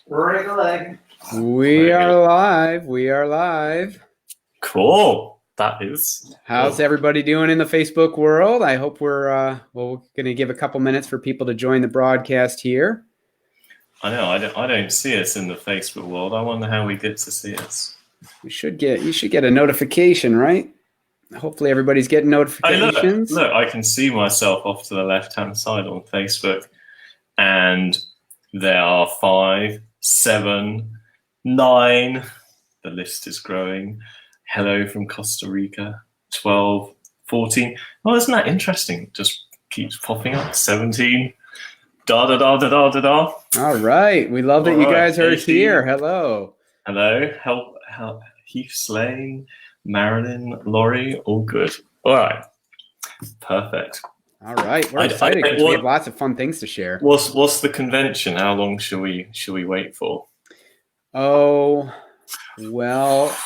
Break a leg. We are live. We are live. Cool. That is. How's everybody doing in the Facebook world? I hope we're going to give a couple minutes for people to join the broadcast here. I know. I don't see us in the Facebook world. I wonder how we get to see us. You should get a notification, right? Hopefully everybody's getting notifications. Look, I can see myself off to the left-hand side on Facebook, and there are 5, 7, 9. The list is growing. Hello from Costa Rica. 12, 14. Oh, isn't that interesting? Just keeps popping up. 17. Da da da da da da da. All right. We love that you guys are 18. here. Hello. Hello. Help. Heath Slane, Marilyn, Laurie. All good. All right. Perfect. All right. We're excited because we have lots of fun things to share. What's the convention? How long should we wait for? Oh, well,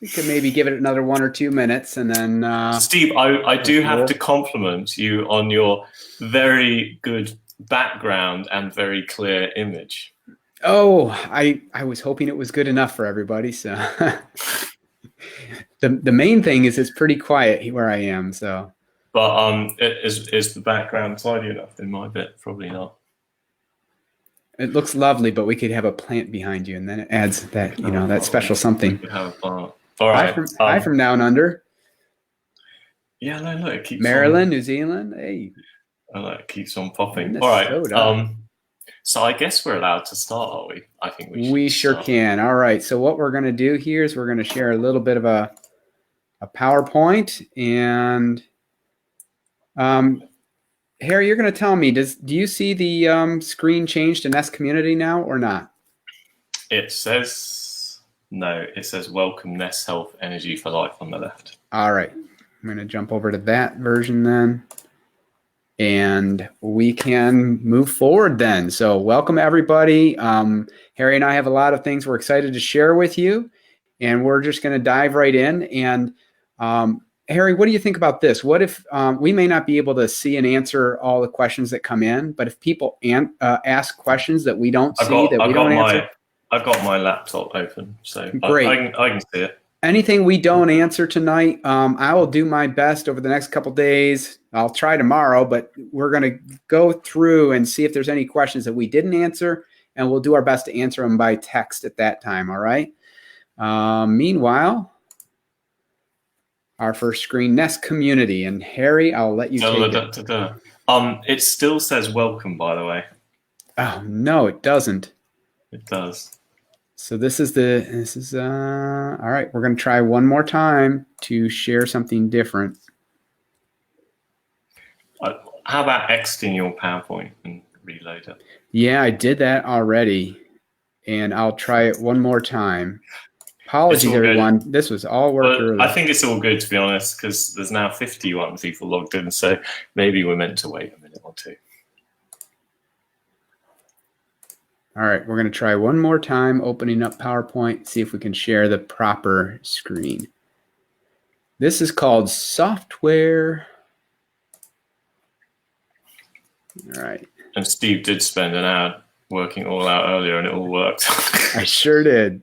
we could maybe give it another 1 or 2 minutes, and then. Steve, I do have to compliment you on your very good background and very clear image. Oh, I was hoping it was good enough for everybody. So the main thing is it's pretty quiet where I am. So, but is the background tidy enough? In my bit, probably not. It looks lovely, but we could have a plant behind you, and then it adds that that special something. We could have a plant. All right. Hi from down under. Yeah, no, look, it keeps Maryland, New Zealand. Hey. Oh, look, it keeps on popping. Minnesota. All right. So I guess we're allowed to start, are we? I think we sure can. All right. So what we're going to do here is we're going to share a little bit of a PowerPoint, and Harry, you're going to tell me, do you see the screen change to NES Community now or not? It says no. It says Welcome NES Health Energy for Life on the left. All right. I'm going to jump over to that version then. And we can move forward then. So welcome, everybody. Harry and I have a lot of things we're excited to share with you. And we're just going to dive right in. And Harry, what do you think about this? What if we may not be able to see and answer all the questions that come in, but if people ask questions that we don't see, that we don't answer? I've got my laptop open, so great. I can see it. Anything we don't answer tonight, I will do my best over the next couple of days. I'll try tomorrow, but we're going to go through and see if there's any questions that we didn't answer, and we'll do our best to answer them by text at that time, all right? Meanwhile, our first screen, NES Community. And Harry, I'll let you take it. It still says welcome, by the way. Oh, no, it doesn't. It does. So this is all right. We're going to try one more time to share something different. How about exiting your PowerPoint and reload it? Yeah, I did that already, and I'll try it one more time. Apologies, everyone. This was all work early. I think it's all good, to be honest, because there's now 51 people logged in, so maybe we're meant to wait a minute or two. All right, we're going to try one more time, opening up PowerPoint, see if we can share the proper screen. This is called software. All right. And Steve did spend an hour working all out earlier, and it all worked. I sure did.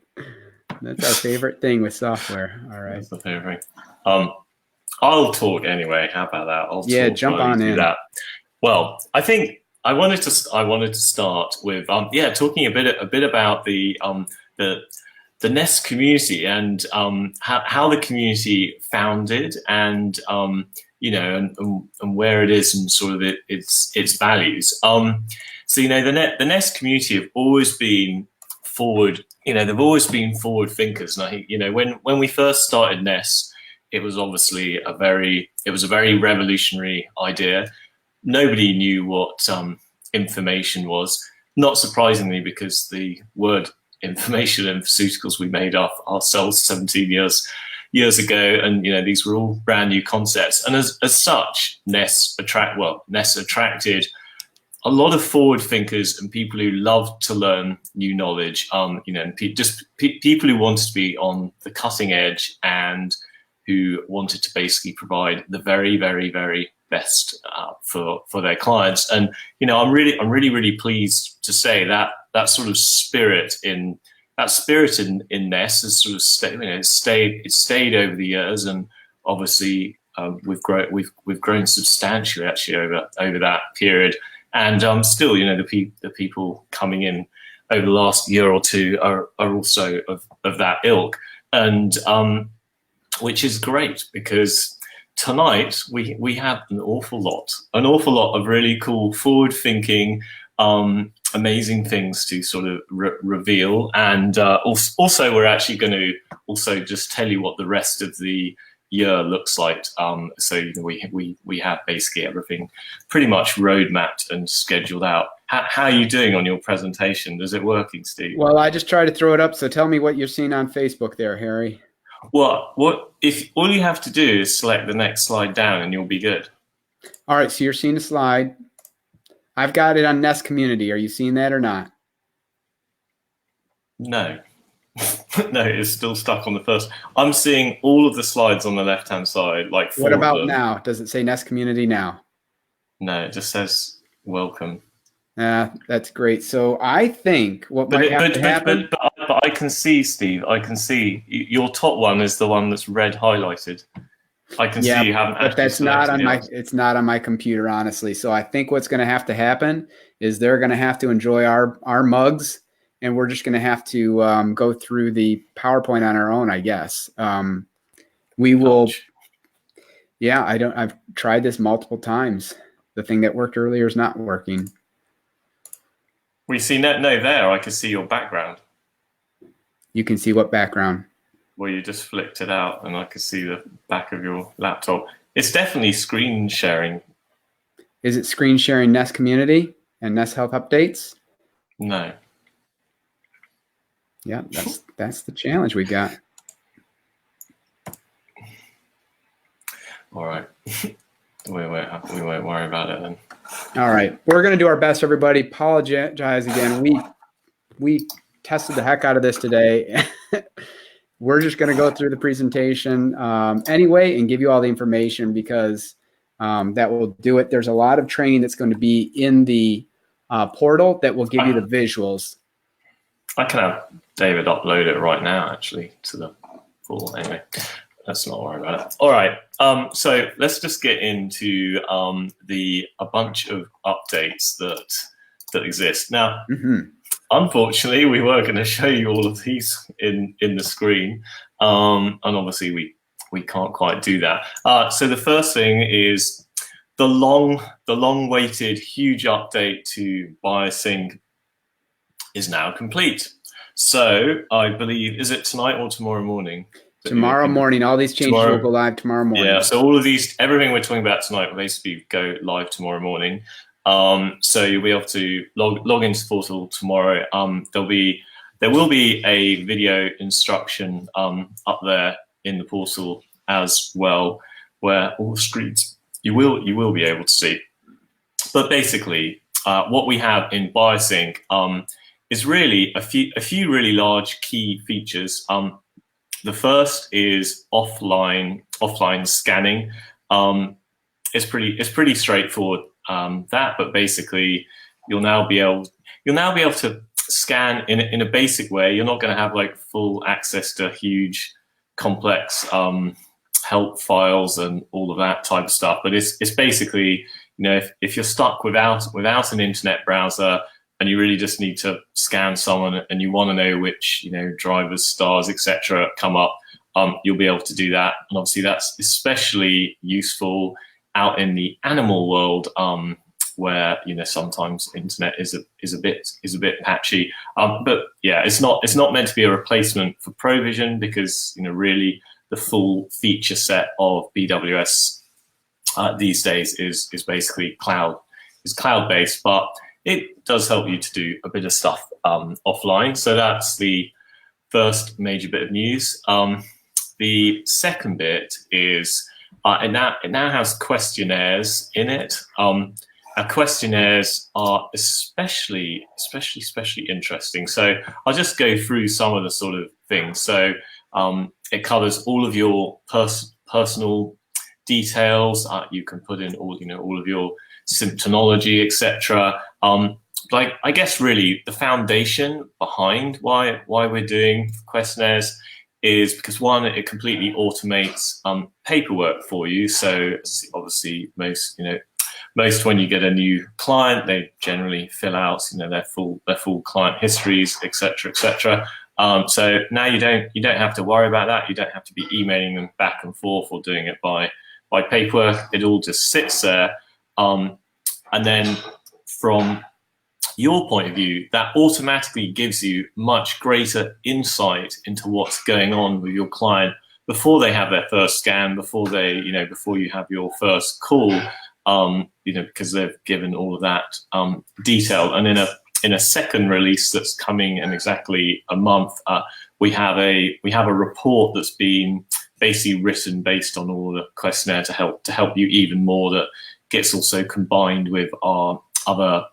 That's our favorite thing with software. All right. That's the favorite. I'll talk anyway. How about that? Jump on in. That. Well, I think I wanted to start with talking a bit about the NES community and how the community founded and and where it is and sort of its values. So the NES community have always been forward. They've always been forward thinkers. And I think when we first started NES, it was obviously a very revolutionary idea. Nobody knew what information was, not surprisingly, because the word information and pharmaceuticals we made up ourselves 17 years ago, and these were all brand new concepts. And as such, NES attracted a lot of forward thinkers and people who loved to learn new knowledge. People who wanted to be on the cutting edge and who wanted to basically provide the very, very, very best for their clients. And I'm really pleased to say that that sort of spirit in NES has sort of stayed over the years, and obviously we've grown substantially actually over that period, and still, you know, the people coming in over the last year or two are also of that ilk, and which is great, because tonight we have an awful lot of really cool, forward-thinking, amazing things to sort of reveal, and also we're actually going to also just tell you what the rest of the year looks like. So, you know, we have basically everything pretty much roadmapped and scheduled out. How are you doing on your presentation? Is it working, Steve? Well, I just tried to throw it up. So tell me what you're seeing on Facebook there, Harry. Well, what if all you have to do is select the next slide down and you'll be good. All right, so you're seeing the slide. I've got it on NES Community. Are you seeing that or not? No. No, it's still stuck on the first. I'm seeing all of the slides on the left-hand side, like four What about of them. now? Does it say NES Community now? No, it just says welcome. That's great. So I think what might have to happen. But I can see, Steve. I can see your top one is the one that's red highlighted. I can see you haven't. But that's not on my. Else. It's not on my computer, honestly. So I think what's going to have to happen is they're going to have to enjoy our mugs, and we're just going to have to go through the PowerPoint on our own, I guess. We will. Yeah, I've tried this multiple times. The thing that worked earlier is not working. We see no there. I can see your background. You can see what background? Well, you just flicked it out, and I can see the back of your laptop. It's definitely screen sharing. Is it screen sharing NES Community and NES Health updates? No. Yeah, that's the challenge we got. All right. We won't worry about it then. All right, we're going to do our best, everybody. Apologize again. We tested the heck out of this today. We're just going to go through the presentation anyway and give you all the information, because that will do it. There's a lot of training that's going to be in the portal that will give you the visuals. I can have David upload it right now, actually, to the full. Anyway, let's not worry about it. All right. So let's just get into a bunch of updates that exist now. Unfortunately, we were going to show you all of these in the screen, and obviously we can't quite do that. So the first thing is the long-awaited huge update to BioSync is now complete. So I believe, is it tonight or tomorrow morning? Tomorrow morning. All these changes will go live tomorrow morning. Yeah. So all of these, everything we're talking about tonight will basically go live tomorrow morning. So you'll be able to log into the portal tomorrow. There will be a video instruction up there in the portal as well, where all the screens you will be able to see. But basically, what we have in BioSync is really a few really large key features. The first is offline scanning. It's pretty straightforward. But basically you'll now be able to scan in a basic way. You're not going to have like full access to huge complex help files and all of that type of stuff, but it's basically, you know, if you're stuck without an internet browser and you really just need to scan someone and you want to know which, you know, drivers, stars, etc. come up, you'll be able to do that. And obviously that's especially useful out in the animal world, where, you know, sometimes internet is a bit patchy. But yeah, it's not meant to be a replacement for Provision, because, you know, really the full feature set of BWS these days is basically cloud-based, but it does help you to do a bit of stuff offline. So that's the first major bit of news. The second bit is it now has questionnaires in it. Our questionnaires are especially interesting. So I'll just go through some of the sort of things. So it covers all of your personal details. You can put in all of your symptomology, etc. like, I guess really the foundation behind why we're doing questionnaires is because, one, it completely automates paperwork for you. So obviously most when you get a new client, they generally fill out their full client histories, etc., etc. So now you don't have to worry about that. You don't have to be emailing them back and forth or doing it by paperwork. It all just sits there, and then from your point of view, that automatically gives you much greater insight into what's going on with your client before they have their first scan, before you have your first call, because they've given all of that detail. And in a second release that's coming in exactly a month, we have a report that's been basically written based on all the questionnaire to help you even more. That gets also combined with our other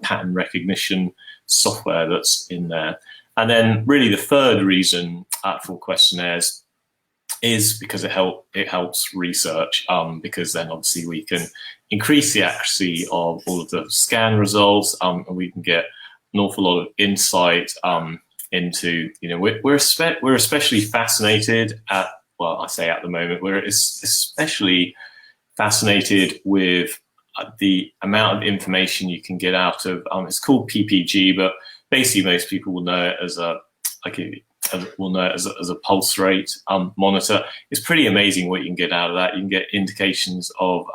pattern recognition software that's in there. And then really the third reason for questionnaires is because it helps research, because then obviously we can increase the accuracy of all of the scan results, and we can get an awful lot of insight into, we're especially fascinated at, well, I say at the moment, we're especially fascinated with the amount of information you can get out of, it's called PPG, but basically most people will know it as a pulse rate monitor. It's pretty amazing what you can get out of that. You can get indications of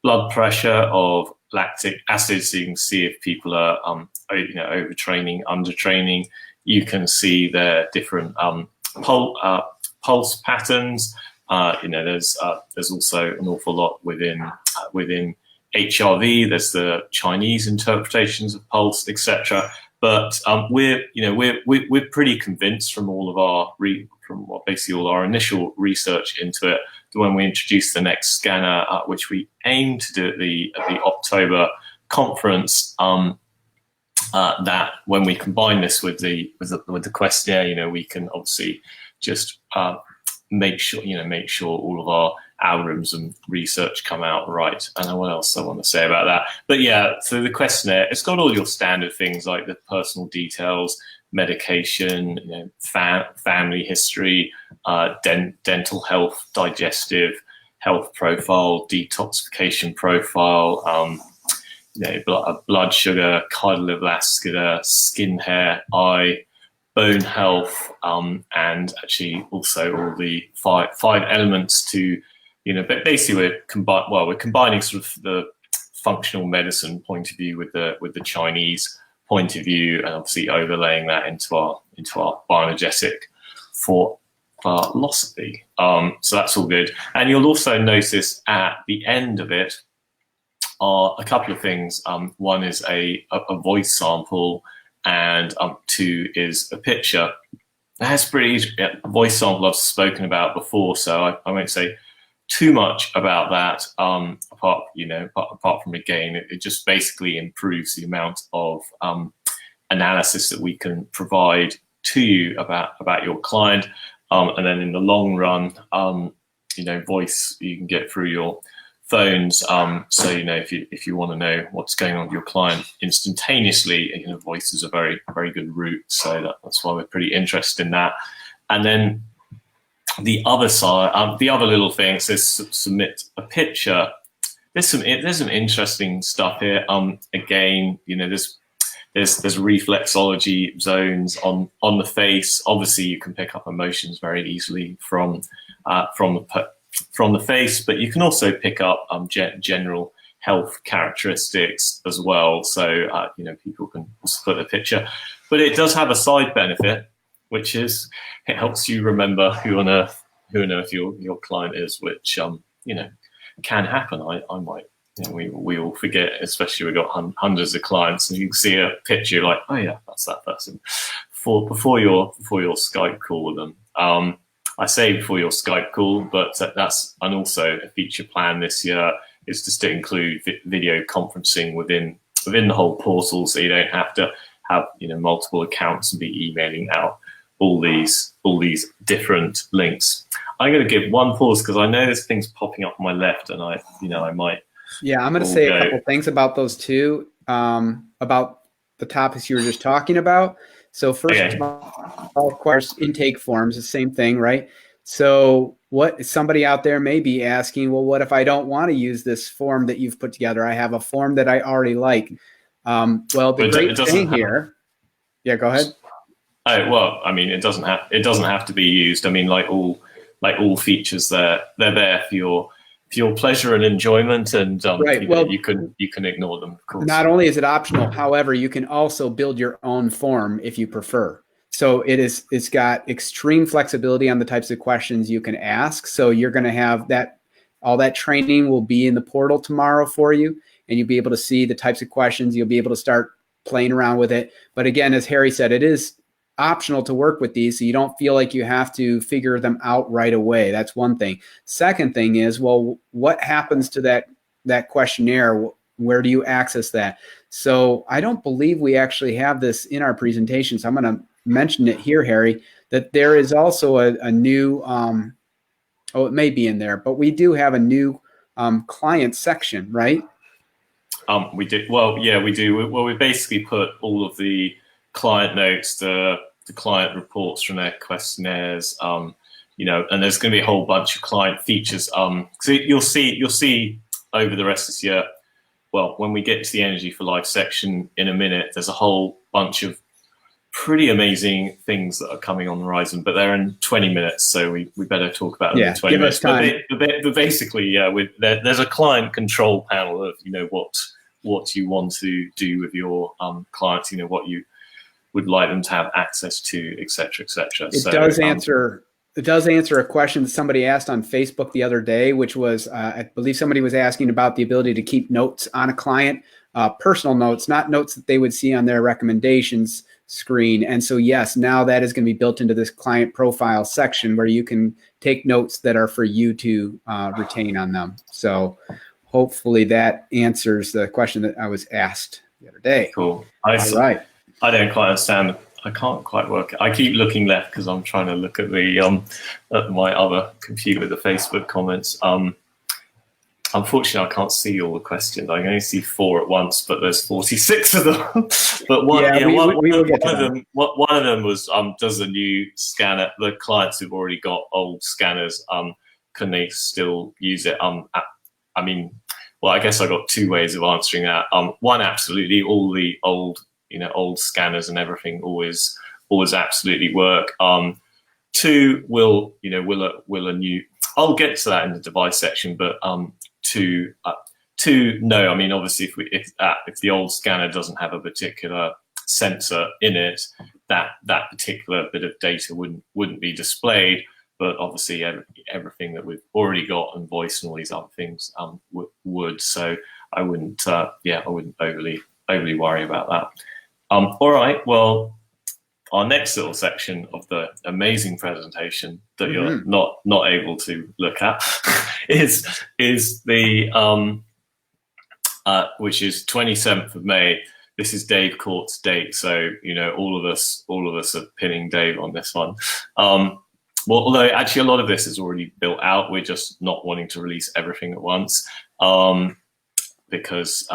blood pressure, of lactic acid, so you can see if people are overtraining, undertraining. You can see their different pulse patterns. There's also an awful lot within HRV. There's the Chinese interpretations of pulse, etc. But we're pretty convinced from all of our all our initial research into it, that when we introduce the next scanner, which we aim to do at the October conference, that when we combine this with the questionnaire, we can obviously just make sure all of our algorithms and research come out right. I don't know what else I want to say about that. But yeah, so the questionnaire, it's got all your standard things like the personal details, medication, family history, dental health, digestive health profile, detoxification profile, blood sugar, cardiovascular, skin, hair, eye, bone health, and actually also all the five elements to, but basically we're combining sort of the functional medicine point of view with the Chinese point of view, and obviously overlaying that into our bioenergetic philosophy. So that's all good. And you'll also notice at the end of it are a couple of things. One is a voice sample, and two is a picture. That's pretty voice sample I've spoken about before, so I won't say too much about that. Apart from, again, it just basically improves the amount of analysis that we can provide to you about your client, and then in the long run, voice you can get through your phones. So if you want to know what's going on with your client instantaneously, voice is a very, very good route. So that's why we're pretty interested in that. And then the other side, the other little thing says submit a picture. There's some interesting stuff here. Again, there's reflexology zones on the face. Obviously, you can pick up emotions very easily from the face, but you can also pick up general health characteristics as well. So people can split a picture, but it does have a side benefit, which is it helps you remember who on earth your client is, which can happen. I might, we all forget, especially we've got hundreds of clients, and you can see a picture, you're like, oh yeah, that's that person. Before your Skype call with them. I say before your Skype call, but that's, and also a feature plan this year is just to include video conferencing within the whole portal, so you don't have to have multiple accounts and be emailing out all these different links. I'm going to give one pause because I know there's things popping up on my left, and I might. Yeah, I'm going to say a couple things about those too. about the topics you were just talking about. So first of all, of course, intake forms, the same thing, right? So what somebody out there may be asking, well, what if I don't want to use this form that you've put together? I have a form that I already like. Well, the great thing here, yeah, go ahead. Oh, well, I mean, it doesn't have to be used. I mean, like all features, they're there for your pleasure and enjoyment, and right. Well, you can ignore them, of course. Not only is it optional, however, you can also build your own form if you prefer. So it's got extreme flexibility on the types of questions you can ask. So you're going to have all that training will be in the portal tomorrow for you, and you'll be able to see the types of questions. You'll be able to start playing around with it. But again, as Harry said, it is optional to work with these, so you don't feel like you have to figure them out right away. That's one thing. Second thing is, well, what happens to that questionnaire? Where do you access that? So I don't believe we actually have this in our presentation, so I'm going to mention it here, Harry, that there is also a new, it may be in there, but we do have a new client section, right? We do. Well, yeah, we do. Well, we basically put all of the client notes, the client reports from their questionnaires, and there's going to be a whole bunch of client features. So you'll see over the rest of this year. Well, when we get to the Energy for Life section in a minute, there's a whole bunch of pretty amazing things that are coming on the horizon, but they're in 20 minutes, so we better talk about them in 20 minutes. But basically, there's a client control panel of what you want to do with your clients, what you would like them to have access to, et cetera, et cetera. It does answer a question that somebody asked on Facebook the other day, which was, I believe somebody was asking about the ability to keep notes on a client, personal notes, not notes that they would see on their recommendations screen. And so, yes, now that is going to be built into this client profile section where you can take notes that are for you to retain on them. So hopefully that answers the question that I was asked the other day. Cool. All right. I don't quite understand. I can't quite work it. I keep looking left because I'm trying to look at the at my other computer with the Facebook comments. Unfortunately, I can't see all the questions. I can only see 4 at once, but there's 46 of them. But one of them was does the new scanner, the clients who've already got old scanners, can they still use it? I mean, well, I guess I got 2 ways of answering that. One, absolutely, all the old scanners and everything always absolutely work. 2, will a new? I'll get to that in the device section, but 2, no. I mean, obviously, if the old scanner doesn't have a particular sensor in it, that particular bit of data wouldn't be displayed. But obviously, everything that we've already got and voice and all these other things would. So I wouldn't overly worry about that. All right. Well, our next little section of the amazing presentation that you're not able to look at is the which is 27th of May. This is Dave Court's date, so all of us are pinning Dave on this one. Well, although actually a lot of this is already built out, we're just not wanting to release everything at once because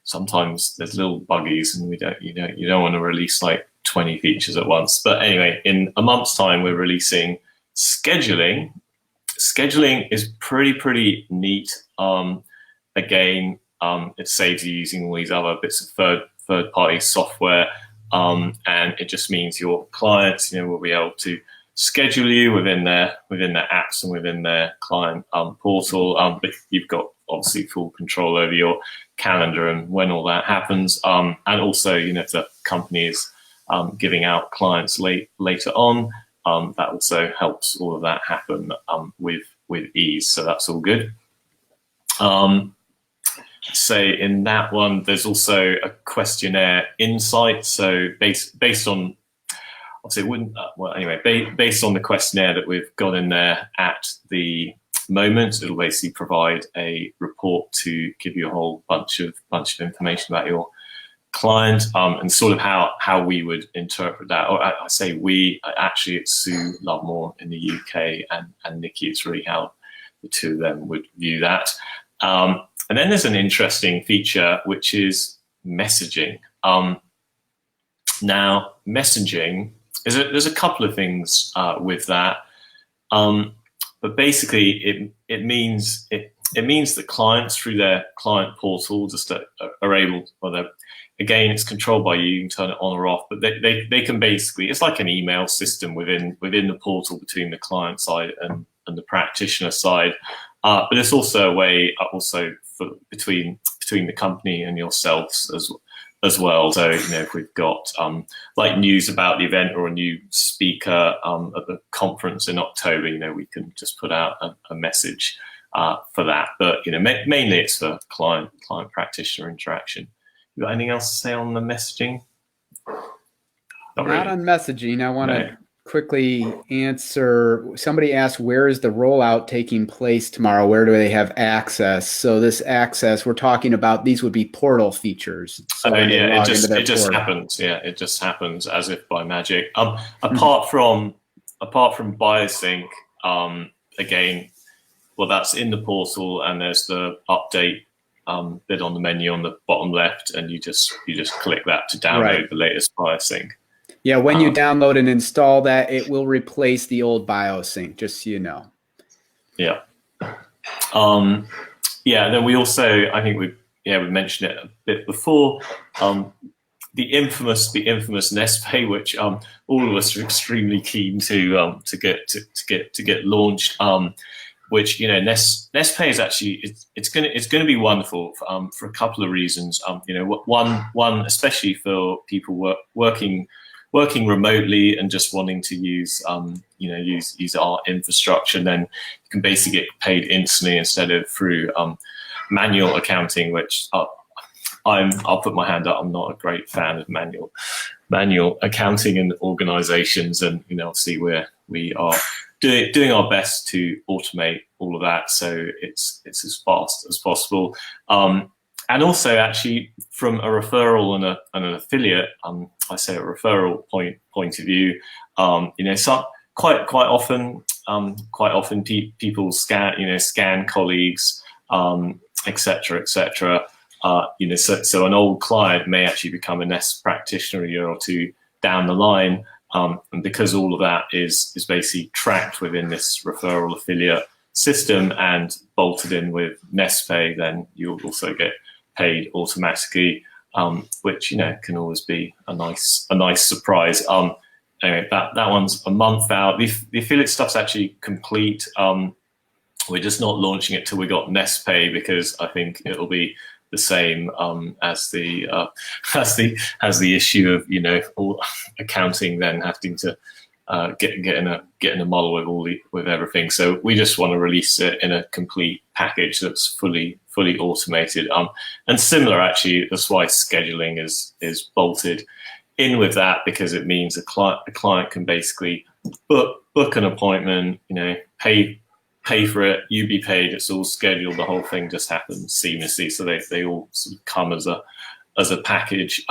sometimes there's little buggies and you don't want to release like 20 features at once. But anyway, in a month's time, we're releasing scheduling. Scheduling is pretty neat. Again, it saves you using all these other bits of third-party software, and it just means your clients, will be able to schedule you within their apps and within their client portal. But you've got obviously full control over your calendar and when all that happens. And also, if the company is giving out clients later on, that also helps all of that happen with ease. So that's all good. Say in that one, there's also a questionnaire insight. So based on, obviously it wouldn't, based on the questionnaire that we've got in there at the moment, it'll basically provide a report to give you a whole bunch of information about your client, and sort of how we would interpret that. Or I say we, actually it's Sue Lovemore in the UK and Nikki. It's really how the two of them would view that. And then there's an interesting feature, which is messaging. Now, messaging there's a couple of things with that, but basically it means that clients through their client portal just are able, again, it's controlled by you. You can turn it on or off, but they can basically, it's like an email system within the portal between the client side and the practitioner side. But it's also a way between the company and yourselves as well. So, if we've got like news about the event or a new speaker at the conference in October, we can just put out a message for that. But mainly it's for client practitioner interaction. You got anything else to say on the messaging? Not really. On messaging. I want to quickly answer. Somebody asked, where is the rollout taking place tomorrow? Where do they have access? So this access, we're talking about, these would be portal features. So it just happens. Yeah, it just happens as if by magic. Apart from BioSync, again, well, that's in the portal, and there's the update bit on the menu on the bottom left, and you just click that to download the latest BioSync. Yeah, when you download and install that, it will replace the old BioSync, just so you know. Yeah. Then we also, I think we mentioned it a bit before, the infamous NES Pay, which all of us are extremely keen to get launched. Which NES Pay is actually it's going to be wonderful for a couple of reasons. One especially for people working remotely and just wanting to use use our infrastructure, and then you can basically get paid instantly instead of through manual accounting, which I'll put my hand up. I'm not a great fan of manual accounting in organizations, and obviously we are doing our best to automate all of that, so it's as fast as possible. And also, actually, from a referral and an affiliate, I say a referral point of view, some quite often people scan colleagues, etc. So an old client may actually become a NES practitioner a year or two down the line, and because all of that is basically tracked within this referral affiliate system and bolted in with NES Pay, then you'll also get paid automatically, which can always be a nice surprise. Anyway, that one's a month out. The affiliate stuff's actually complete. We're just not launching it till we got NES Pay, because I think it'll be the same as the issue of all accounting then having to get in a model with everything. So we just want to release it in a complete package that's fully automated. And similar, actually, that's why scheduling is bolted in with that, because it means a client can basically book an appointment, pay for it, you be paid, it's all scheduled, the whole thing just happens seamlessly. So they all sort of come as a package.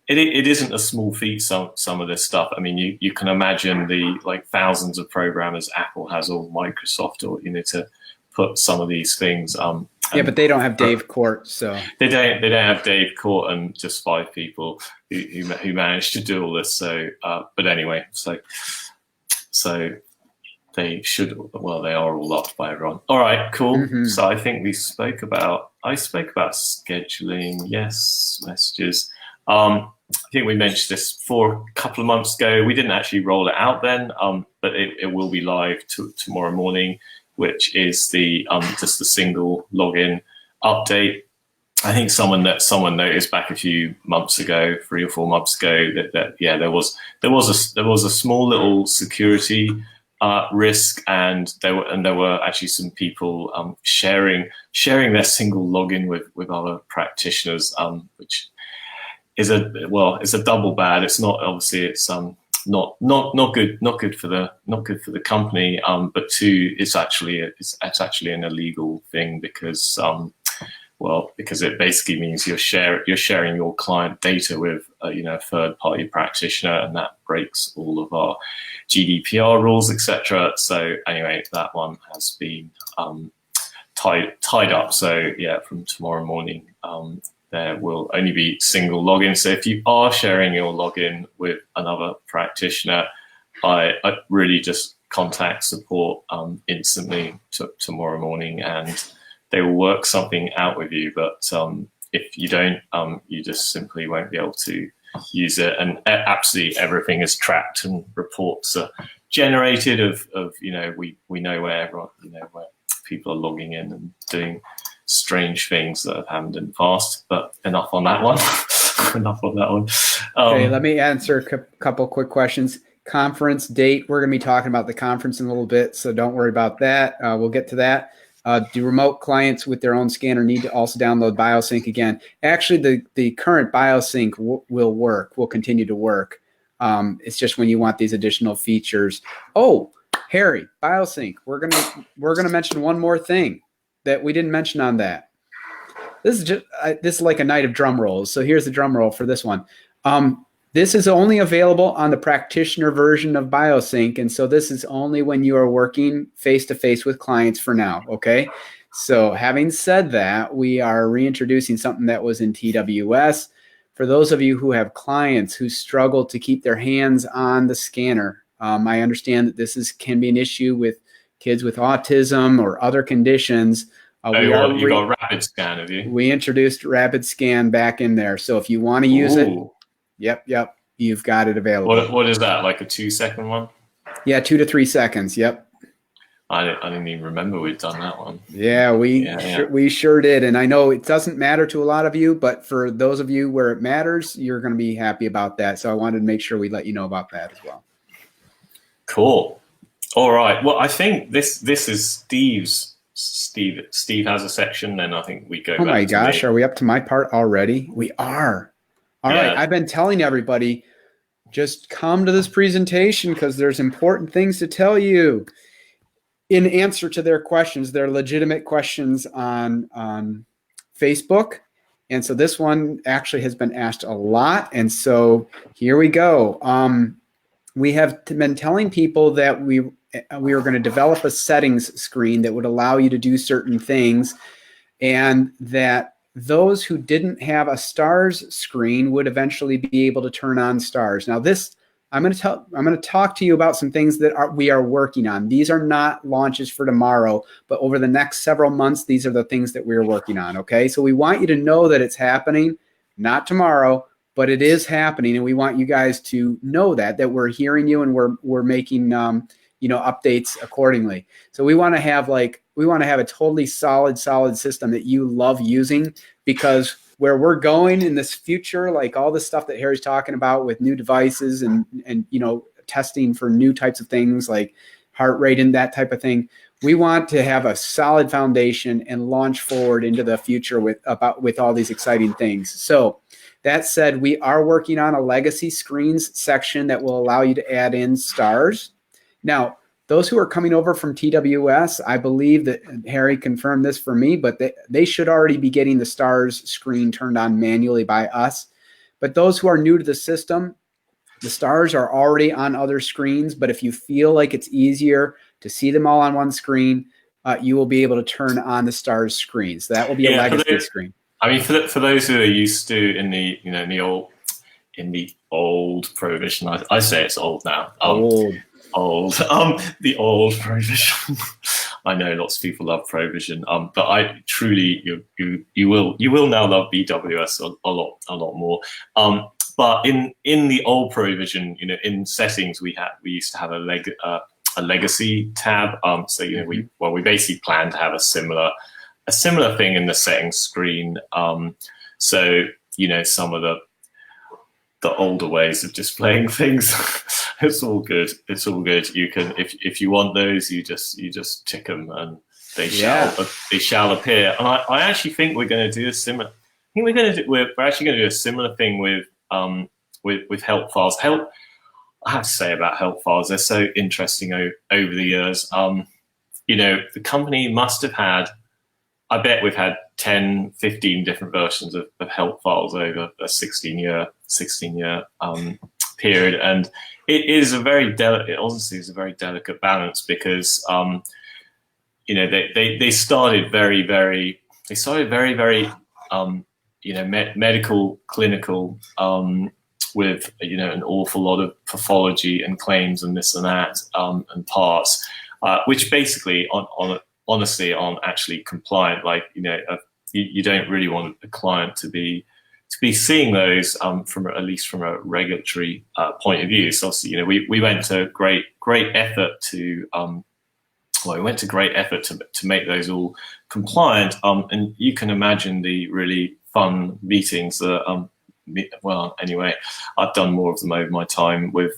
It isn't a small feat, some of this stuff. I mean, you can imagine the thousands of programmers Apple has, or Microsoft, or to put some of these things. But they don't have Dave Court, so they don't have Dave Court and just 5 people who managed to do all this. So, but anyway, so they should. Well, they are all loved by everyone. All right, cool. Mm-hmm. So I think I spoke about scheduling. Yes, messages. I think we mentioned this for a couple of months ago. We didn't actually roll it out then, but it will be live tomorrow morning, which is just the single login update. I think someone noticed back a few months ago, 3 or 4 months ago, that there was a small little security risk, and there were actually some people sharing their single login with other practitioners, which is a double bad. It's not, obviously, it's not good for the company, but 2, it's actually an illegal thing, because it basically means you're sharing your client data with a third party practitioner, and that breaks all of our GDPR rules, etc. So anyway, that one has been tied up. So yeah, from tomorrow morning, there will only be single login. So if you are sharing your login with another practitioner, I really just contact support instantly tomorrow morning, and they will work something out with you. But if you don't, you just simply won't be able to use it. And absolutely everything is tracked, and reports are generated of we know where everyone, where people are logging in and doing strange things that have happened in the past. But enough on that one. Enough on that one. Okay, let me answer a couple quick questions. Conference date. We're going to be talking about the conference in a little bit, so don't worry about that. We'll get to that. Do remote clients with their own scanner need to also download BioSync again? Actually, the current BioSync will continue to work. It's just when you want these additional features. Oh, Harry, BioSync. We're gonna mention one more thing that we didn't mention on that. This is like a night of drum rolls. So here's the drum roll for this one. This is only available on the practitioner version of BioSync, and so this is only when you are working face-to-face with clients for now, okay? So having said that, we are reintroducing something that was in TWS. For those of you who have clients who struggle to keep their hands on the scanner, I understand that this can be an issue with kids with autism or other conditions. You got Rapid Scan, have you? We introduced Rapid Scan back in there. So if you want to use it, Yep. You've got it available. What is that? Like a 2-second one? Yeah, 2 to 3 seconds. Yep. I didn't even remember we'd done that one. Yeah, we sure did. And I know it doesn't matter to a lot of you, but for those of you where it matters, you're going to be happy about that. So I wanted to make sure we let you know about that as well. Cool. All right. Well, I think this is Steve's. Steve has a section, and I think we go. Oh my gosh, are we up to my part already? We are. All right, I've been telling everybody, just come to this presentation because there's important things to tell you in answer to their questions. They're legitimate questions on Facebook. And so this one actually has been asked a lot. And so here we go. We have been telling people that we were going to develop a settings screen that would allow you to do certain things, and that those who didn't have a stars screen would eventually be able to turn on stars. Now I'm going to talk to you about some things that we are working on. These are not launches for tomorrow, but over the next several months, these are the things that we're working on. Okay. So we want you to know that it's happening, not tomorrow, but it is happening. And we want you guys to know that we're hearing you, and we're making, updates accordingly. So we want to have a totally solid system that you love using, because where we're going in this future, like all this stuff that Harry's talking about with new devices and testing for new types of things like heart rate and that type of thing, we want to have a solid foundation and launch forward into the future with all these exciting things. So that said, we are working on a legacy screens section that will allow you to add in stars. Now, those who are coming over from TWS, I believe that Harry confirmed this for me, but they should already be getting the stars screen turned on manually by us. But those who are new to the system, the stars are already on other screens. But if you feel like it's easier to see them all on one screen, you will be able to turn on the stars screen. So that will be a legacy screen. I mean, for those who are used to in the old Prohibition, I say it's old now. The old Prohibition. I know lots of people love Prohibition, but I truly you will now love BWS a lot more. But in the old Prohibition, in settings we used to have a legacy tab. So we basically plan to have a similar thing in the settings screen. So some of the older ways of displaying things. It's all good. You can, if you want those, you just tick them and they shall appear. And I actually think we're going to do a similar. We're actually going to do a similar thing with help files. I have to say about help files, they're so interesting over the years. The company must have had, I bet we've had 10, 15 different versions of help files over a 16-year period. And it is a very delicate balance, because they started very, very medical, clinical, with an awful lot of pathology and claims and this and that, and parts, which basically honestly aren't actually compliant. Like you don't really want a client to be seeing those from at least from a regulatory point of view. So obviously we went to great effort to to make those all compliant, and you can imagine the really fun meetings that well, anyway, I've done more of them over my time with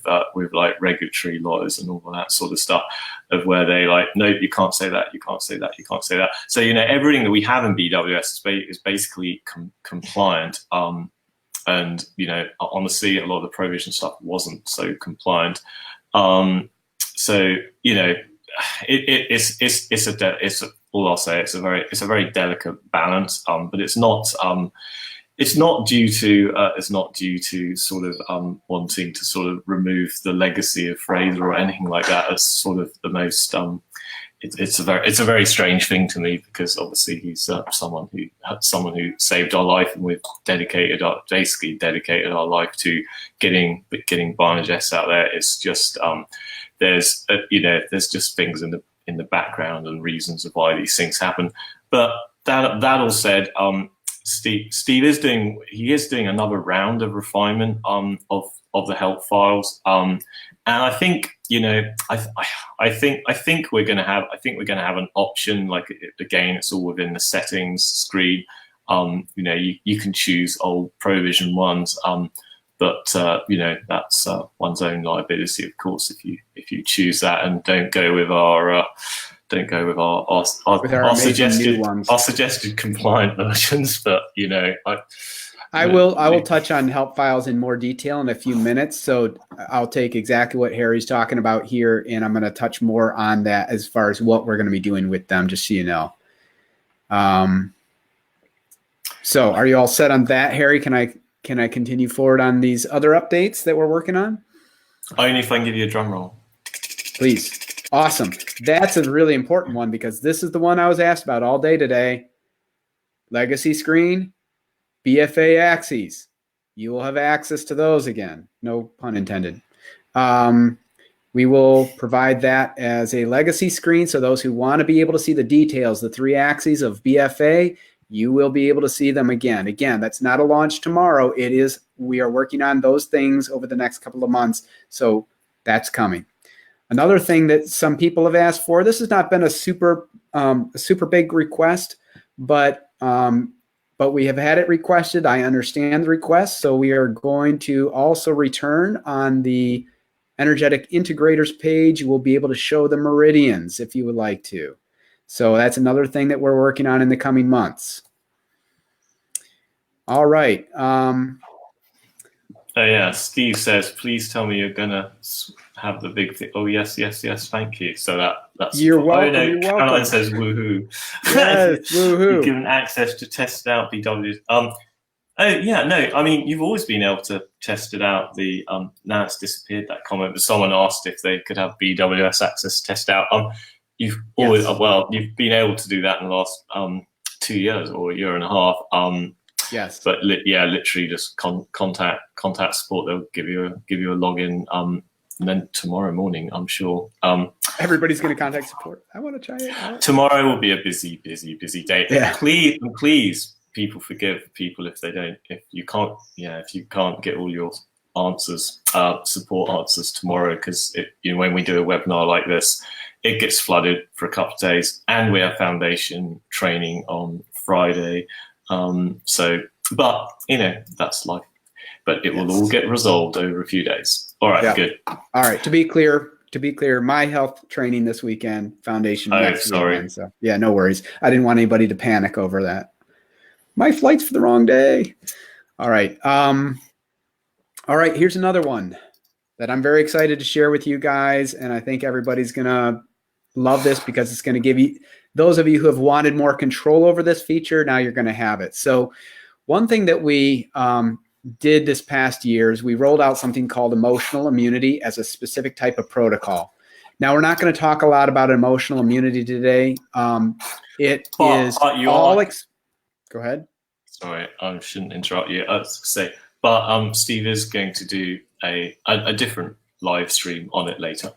like regulatory lawyers and all of that sort of stuff, of where they like, no, you can't say that, you can't say that, you can't say that. So everything that we have in BWS is basically compliant. And honestly, a lot of the provision stuff wasn't so compliant. So it's all I'll say. It's a very delicate balance. But it's not due to sort of wanting to sort of remove the legacy of Fraser or anything like that. It's sort of the most it's a very strange thing to me, because obviously he's someone who saved our life, and we've basically dedicated our life to getting Barnagess out there. It's just there's just things in the background and reasons of why these things happen. But that all said, Steve is doing another round of refinement of the health files, and I think I think we're going to have an option. Like, again, it's all within the settings screen. You can choose old Provision ones, but that's one's own liability, of course, if you choose that and don't go with our suggested compliant versions. But I will touch on help files in more detail in a few minutes. So I'll take exactly what Harry's talking about here, and I'm going to touch more on that as far as what we're going to be doing with them, just so you know. So are you all set on that, Harry? Can I continue forward on these other updates that we're working on? Only if I can give you a drum roll. Please. Awesome. That's a really important one, because this is the one I was asked about all day today. Legacy screen, BFA axes. You will have access to those again. No pun intended. We will provide that as a legacy screen. So those who want to be able to see the details, the 3 axes of BFA, you will be able to see them again. Again, that's not a launch tomorrow. We are working on those things over the next couple of months. So that's coming. Another thing that some people have asked for, this has not been a super big request, but we have had it requested. I understand the request. So we are going to also return on the Energetic Integrators page. You will be able to show the meridians if you would like to. So that's another thing that we're working on in the coming months. All right. Oh yeah, Steve says, please tell me you're gonna have the big thing. Oh yes, thank you. So that's you're welcome. Oh no, you're Caroline welcome. says woohoo. Yes, woohoo. You're given access to test out BWS. Oh yeah, no, I mean, you've always been able to test it out. Now it's disappeared, that comment, but someone asked if they could have BWS access test out. You've always you've been able to do that in the last 2 years or a year and a half. Yes. But literally just contact support. They'll give you a login. And then tomorrow morning, I'm sure. Everybody's going to contact support. I want to try it out. Tomorrow will be a busy day. Yeah. Please, people, forgive people if you can't get all your answers, support answers tomorrow, because when we do a webinar like this, it gets flooded for a couple of days, and we have foundation training on Friday. But that's life. But it will all get resolved over a few days. All right, good. All right. To be clear, my health training this weekend, foundation next weekend. So yeah, no worries. I didn't want anybody to panic over that. My flight's for the wrong day. All right. All right. Here's another one that I'm very excited to share with you guys, and I think everybody's gonna love this, because it's going to give you, those of you who have wanted more control over this feature, now you're going to have it. So one thing that we did this past year is we rolled out something called emotional immunity as a specific type of protocol. Now, we're not going to talk a lot about emotional immunity today. It is all. Go ahead. Sorry, I shouldn't interrupt you. I was going to say, but Steve is going to do a different live stream on it later.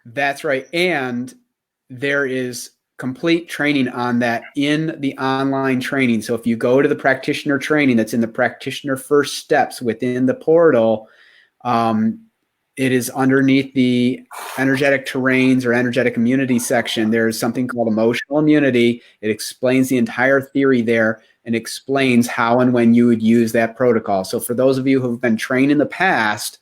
That's right. And there is complete training on that in the online training. So if you go to the practitioner training that's in the practitioner first steps within the portal, it is underneath the energetic terrains or energetic immunity section. There's something called emotional immunity. It explains the entire theory there and explains how and when you would use that protocol. So for those of you who have been trained in the past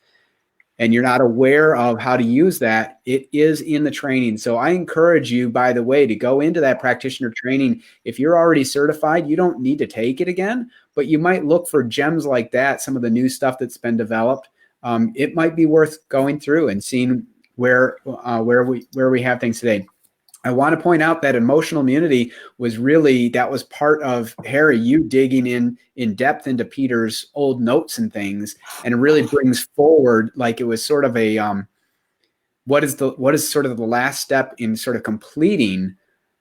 and you're not aware of how to use that, it is in the training. So I encourage you, by the way, to go into that practitioner training. If you're already certified, you don't need to take it again, but you might look for gems like that, some of the new stuff that's been developed. It might be worth going through and seeing where we have things today. I want to point out that emotional immunity was part of Harry, you digging in depth into Peter's old notes and things, and it really brings forward, like, it was sort of a what is sort of the last step in sort of completing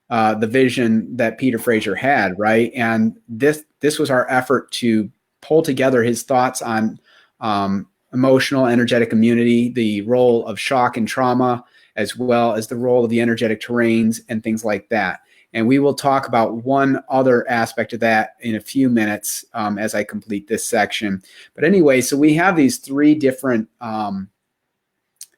the vision that Peter Fraser had, right? And this was our effort to pull together his thoughts on emotional energetic immunity, the role of shock and trauma, as well as the role of the energetic terrains and things like that. And we will talk about one other aspect of that in a few minutes as I complete this section. But anyway, so we have these three different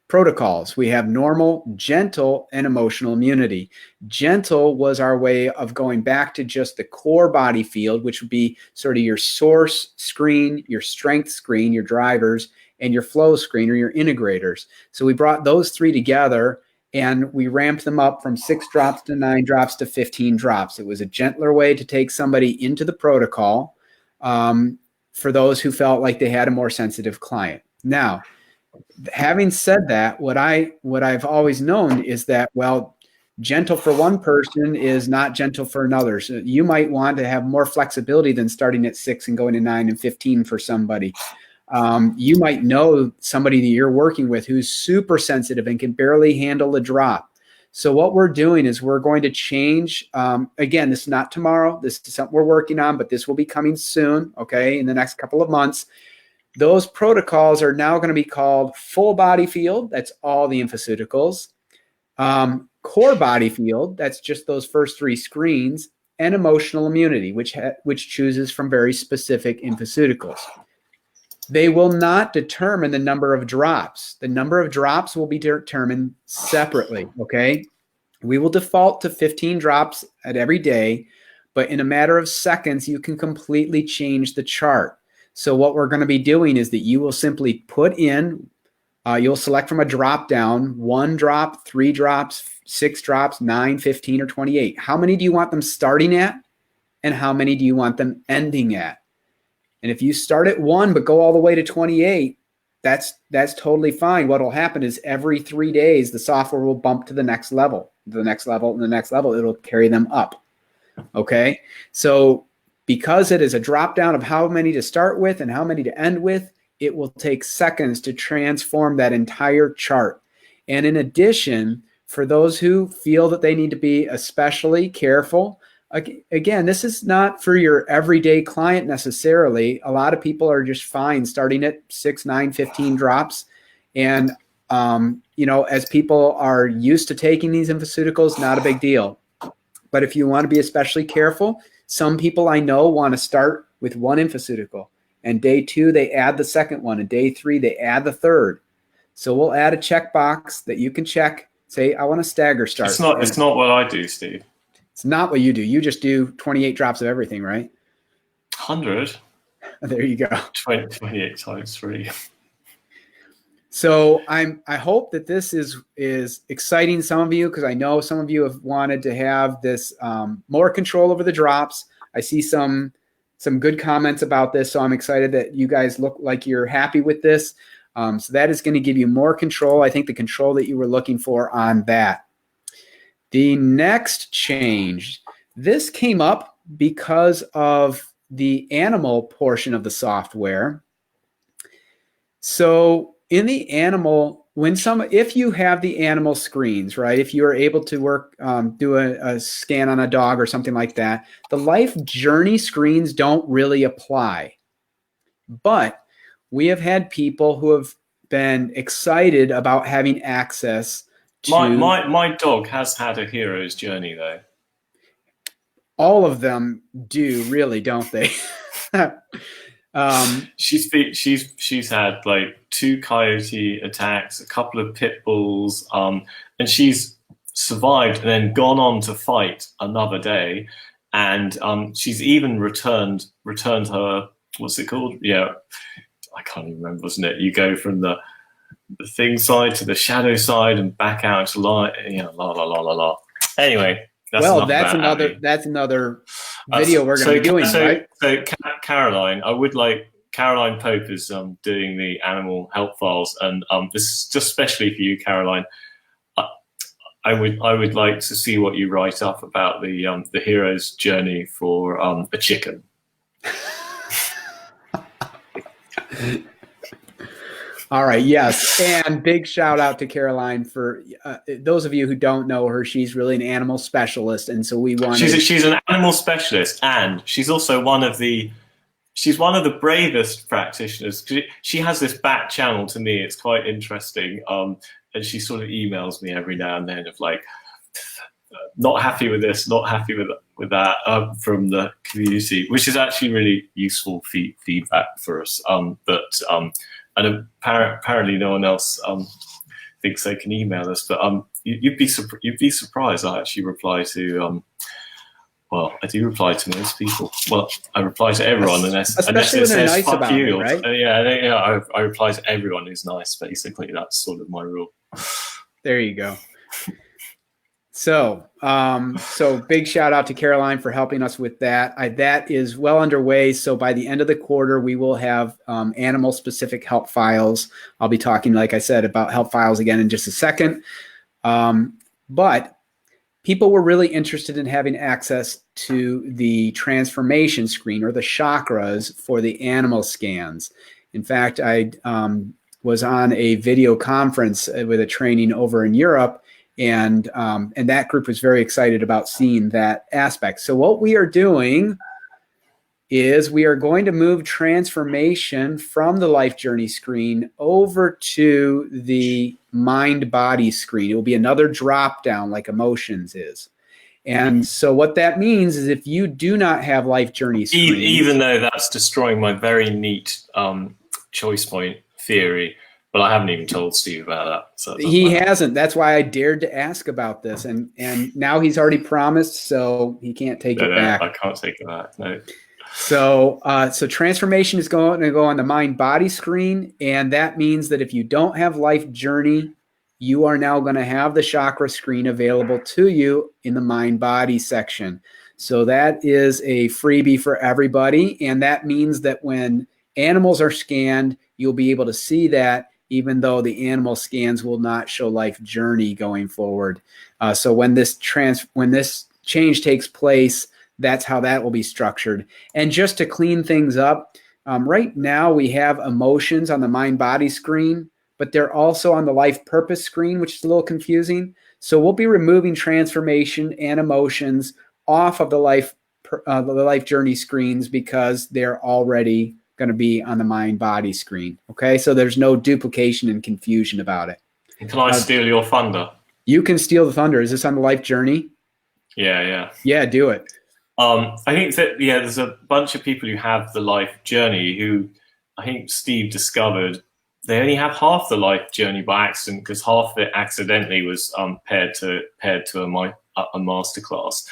protocols. We have normal, gentle, and emotional immunity. Gentle was our way of going back to just the core body field, which would be sort of your source screen, your strength screen, your drivers, and your flow screen or your integrators. So we brought those three together and we ramped them up from 6 drops to 9 drops to 15 drops. It was a gentler way to take somebody into the protocol for those who felt like they had a more sensitive client. Now, having said that, what I've always known is that, well, gentle for one person is not gentle for another. So you might want to have more flexibility than starting at 6 and going to 9 and 15 for somebody. You might know somebody that you're working with who's super sensitive and can barely handle a drop. So what we're doing is we're going to change. Again, this is not tomorrow. This is something we're working on, but this will be coming soon, okay, in the next couple of months. Those protocols are now going to be called full body field. That's all the infoceuticals. Core body field. That's just those first 3 screens. And emotional immunity, which chooses from very specific infoceuticals. They will not determine the number of drops. The number of drops will be determined separately, okay? We will default to 15 drops at every day, but in a matter of seconds, you can completely change the chart. So what we're going to be doing is that you will simply put in, you'll select from a drop down, 1 drop, 3 drops, 6 drops, 9, 15, or 28. How many do you want them starting at? And how many do you want them ending at? And if you start at 1 but go all the way to 28, that's totally fine. What will happen is every 3 days, the software will bump to the next level, the next level, and the next level. It'll carry them up. Okay? So because it is a drop down of how many to start with and how many to end with, it will take seconds to transform that entire chart. And in addition, for those who feel that they need to be especially careful, again, this is not for your everyday client necessarily. A lot of people are just fine starting at 6, 9, 15 drops. And, as people are used to taking these infoceuticals, not a big deal. But if you want to be especially careful, some people I know want to start with 1 infoceutical. And day 2, they add the second one. And day 3, they add the third. So we'll add a checkbox that you can check. Say, I want to stagger start. It's not what I do, Steve. It's not what you do. You just do 28 drops of everything, right? 100. There you go. 28 times 3. So I hope that this is exciting some of you, because I know some of you have wanted to have this more control over the drops. I see some good comments about this, so I'm excited that you guys look like you're happy with this. So that is going to give you more control. I think the control that you were looking for on that. The next change, this came up because of the animal portion of the software. So in the animal if you have the animal screens, right? If you are able to work, do a scan on a dog or something like that, the life journey screens don't really apply. But we have had people who have been excited about having access to. My dog has had a hero's journey though. All of them do, really, don't they? She's had like 2 coyote attacks, a couple of pit bulls, and she's survived and then gone on to fight another day, and she's even returned her, what's it called? Yeah, I can't even remember, wasn't it? You go from the thing side to the shadow side and back out to light, la la la la la. Anyway. That's another video we're going to be doing, right? So Caroline, I would like Caroline Pope is doing the animal health files, and this is just especially for you, Caroline. I would like to see what you write up about the hero's journey for a chicken. All right. Yes. And big shout out to Caroline for those of you who don't know her. She's really an animal specialist. And so we want she's an animal specialist, and she's also one of the bravest practitioners. She has this back channel to me. It's quite interesting. And she sort of emails me every now and then of like, not happy with this, not happy with that from the community, which is actually really useful feedback for us. And apparently no one else thinks they can email us. But you'd be surprised. I actually reply to I do reply to most people. Well, I reply to everyone unless it says nice fuck about you. Right? I reply to everyone who's nice. Basically, that's sort of my rule. There you go. So big shout out to Caroline for helping us with that. That is well underway. So by the end of the quarter, we will have animal specific help files. I'll be talking, like I said, about help files again in just a second. But people were really interested in having access to the transformation screen or the chakras for the animal scans. In fact, I was on a video conference with a training over in Europe, and that group was very excited about seeing that aspect. So what we are doing is we are going to move transformation from the life journey screen over to the mind body screen. It will be another drop down like emotions is. And so what that means is if you do not have life journey screens, even though that's destroying my very neat choice point theory, but I haven't even told Steve about that. So he hasn't. That's why I dared to ask about this. And now he's already promised, so he can't take it back. I can't take it back, no. So transformation is going to go on the mind body screen. And that means that if you don't have life journey, you are now going to have the chakra screen available to you in the mind body section. So that is a freebie for everybody. And that means that when animals are scanned, you'll be able to see that, even though the animal scans will not show life journey going forward. So when this change takes place, that's how that will be structured. And just to clean things up, right now we have emotions on the mind body screen, but they're also on the life purpose screen, which is a little confusing. So we'll be removing transformation and emotions off of the life journey screens because they're already going to be on the mind body screen. Okay, so there's no duplication and confusion about it. Can I steal your thunder? You can steal the thunder. Is this on the life journey? Yeah. Yeah, do it. I think that there's a bunch of people who have the life journey who I think Steve discovered they only have half the life journey by accident because half of it accidentally was paired to a masterclass.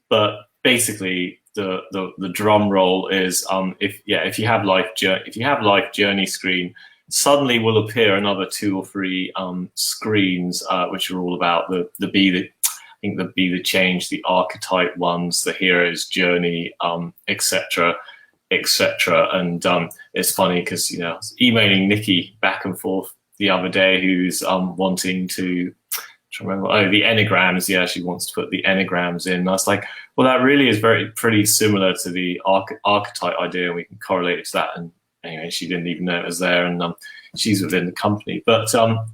But basically, the drum roll is if you have life journey screen, suddenly will appear another 2 or 3 screens which are all about the be the change, the archetype ones, the hero's journey, etc. And it's funny because I was emailing Nikki back and forth the other day, who's wanting to remember the enneagrams. Yeah, she wants to put the enneagrams in. And I was like, well, that really is pretty similar to the archetype idea, and we can correlate it to that. And anyway, she didn't even know it was there, and she's within the company. But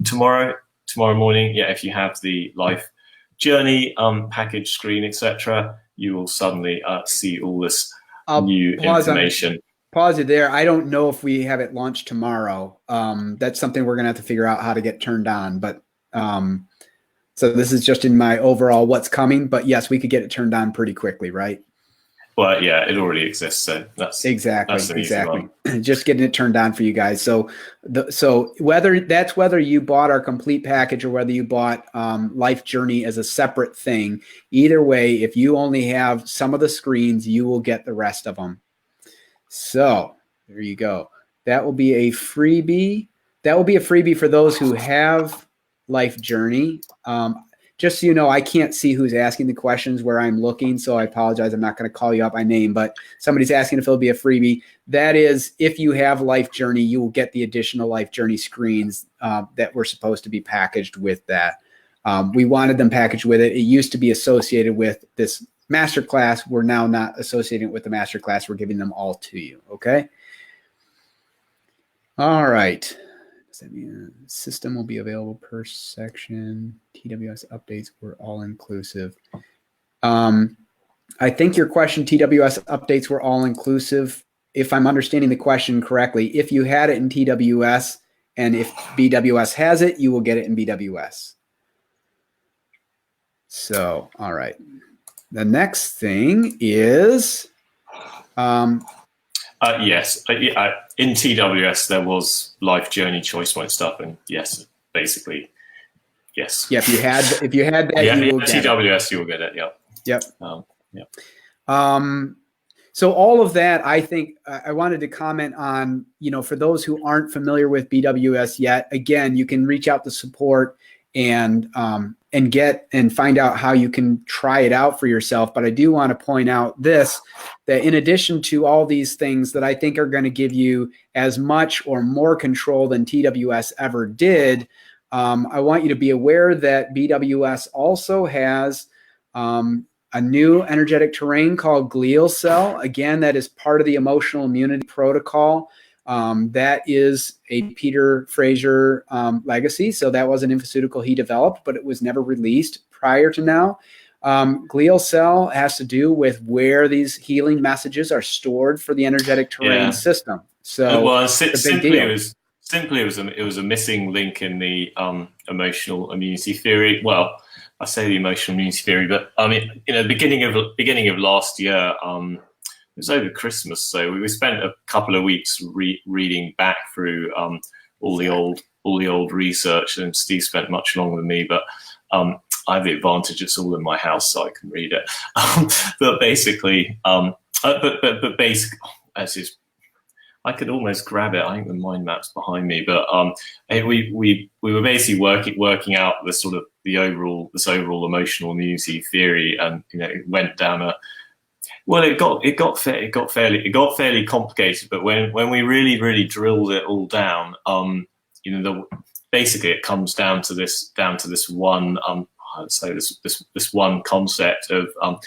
tomorrow morning, yeah, if you have the Life Journey package screen, etc., you will suddenly see all this new information. Pause it there. I don't know if we have it launched tomorrow. That's something we're gonna have to figure out how to get turned on. But so this is just in my overall what's coming. But yes, we could get it turned on pretty quickly, right? Well, yeah, it already exists, so that's exactly. Just getting it turned on for you guys. So whether you bought our complete package or whether you bought Life Journey as a separate thing, either way, if you only have some of the screens, you will get the rest of them. So there you go. That will be a freebie. That will be a freebie for those who have Life Journey. Just so you know, I can't see who's asking the questions where I'm looking, so I apologize. I'm not going to call you out by name, but somebody's asking if it'll be a freebie. That is, if you have Life Journey, you will get the additional Life Journey screens that were supposed to be packaged with that. We wanted them packaged with it. It used to be associated with this masterclass. We're now not associating it with the masterclass. We're giving them all to you, okay? All right. System will be available per section. TWS updates were all inclusive. I think your question, TWS updates were all inclusive. If I'm understanding the question correctly, if you had it in TWS and if BWS has it, you will get it in BWS. So, all right. The next thing is yes, in TWS there was Life Journey choice point stuff, and yes, basically, yes. Yeah, if you had that, yeah, you will get TWS, you will get it. Yep. So all of that, I think, I wanted to comment on. For those who aren't familiar with BWS yet, again, you can reach out to support and find out how you can try it out for yourself. But I do want to point out that in addition to all these things that I think are going to give you as much or more control than TWS ever did, I want you to be aware that BWS also has a new energetic terrain called glial cell. Again, that is part of the emotional immunity protocol. That is a Peter Fraser legacy. So that was an infoceutical he developed, but it was never released prior to now. Glial cell has to do with where these healing messages are stored for the energetic terrain system. So well, simply it was a missing link in the emotional immunity theory. Well, I say the emotional immunity theory, but I mean, beginning of last year, it was over Christmas, so we spent a couple of weeks reading back through all the old research, and Steve spent much longer than me, but I have the advantage it's all in my house, so I can read it. But basically, I could almost grab it. I think the mind map's behind me, but we were basically working out this overall emotional immunity theory, and it went down it got fairly complicated. But when we really drilled it all down, basically it comes down to this one this one concept of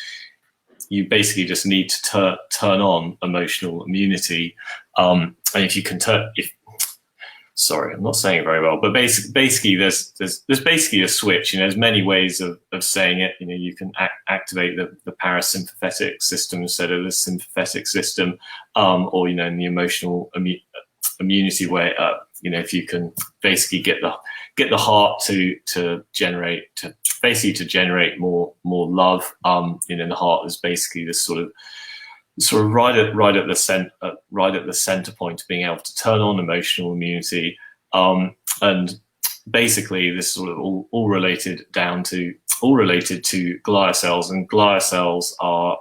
you basically just need to turn on emotional immunity, and if you can sorry, I'm not saying it very well, but basically there's basically a switch. There's many ways of saying it. You can activate the parasympathetic system instead of the sympathetic system, or in the emotional immunity way. If you can basically get the heart to generate more love. The heart is basically this sort of right at the center point of being able to turn on emotional immunity, and basically this sort of all related to glial cells, and glial cells are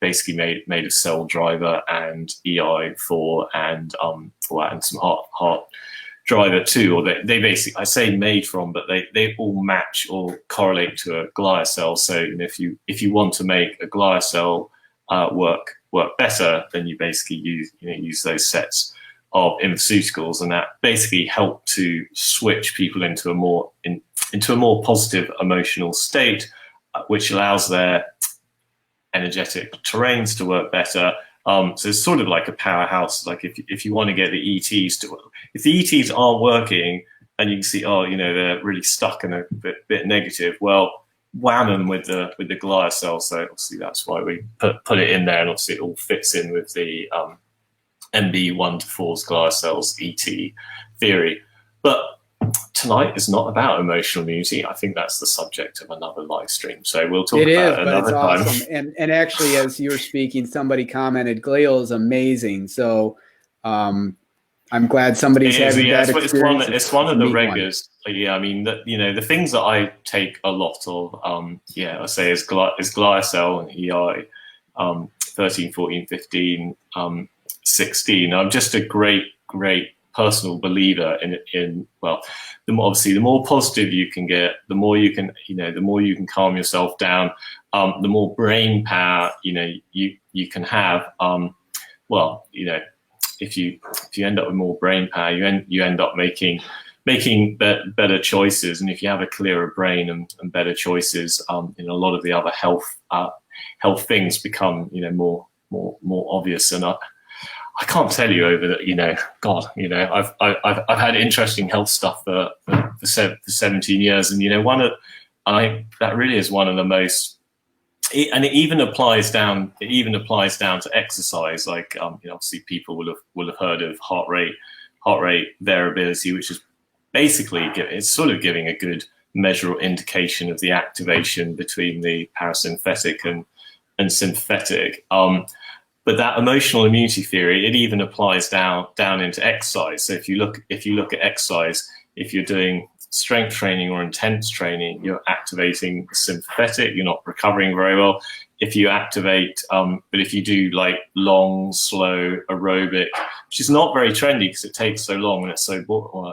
basically made of cell driver and EI4 and some heart driver too, or they basically, I say made from, but they all match or correlate to a glial cell. So if you want to make a glial cell work better, then you basically use those sets of infoceuticals, and that basically help to switch people into a more positive emotional state, which allows their energetic terrains to work better, So it's sort of like a powerhouse. Like if you want to get the ETs to, if the ETs aren't working and you can see, oh, they're really stuck and a bit negative, well, wham them with the glial cell. So obviously that's why we put it in there, and obviously it all fits in with the MB1 to 4's glial cells ET theory. But tonight is not about emotional immunity. I think that's the subject of another live stream. So we'll talk about it another time. Awesome. And actually, as you were speaking, somebody commented, glial is amazing. So I'm glad somebody's having that experience. It's one of the regulars. Yeah, I mean, the things that I take a lot of, I say is glial cell and EI, 13, 14, 15, 16. I'm just a great personal believer in the more positive you can get, the more you can calm yourself down, the more brain power you can have. If you end up with more brain power, you end up making better choices, and if you have a clearer brain and better choices, a lot of the other health things become more obvious. And I can't tell you over that, I've had interesting health stuff for 17 years, and that really is one of the most. And it even applies down to exercise. Like obviously people will have heard of heart rate variability, which is basically it's sort of giving a good measure or indication of the activation between the parasympathetic and sympathetic. But that emotional immunity theory, it even applies down into exercise. So if you look at exercise, if you're doing strength training or intense training, you're activating the sympathetic, you're not recovering very well. If you activate, but if you do like long, slow aerobic, which is not very trendy because it takes so long and it's so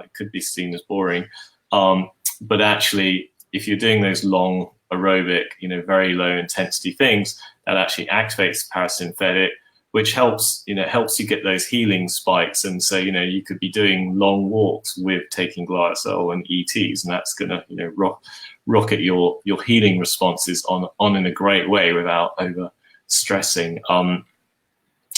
it could be seen as boring. But actually, if you're doing those long aerobic, very low intensity things, that actually activates the parasympathetic, which helps you get those healing spikes. And so, you could be doing long walks with taking glial cell and ETs, and that's going to, rocket your healing responses on in a great way without over stressing.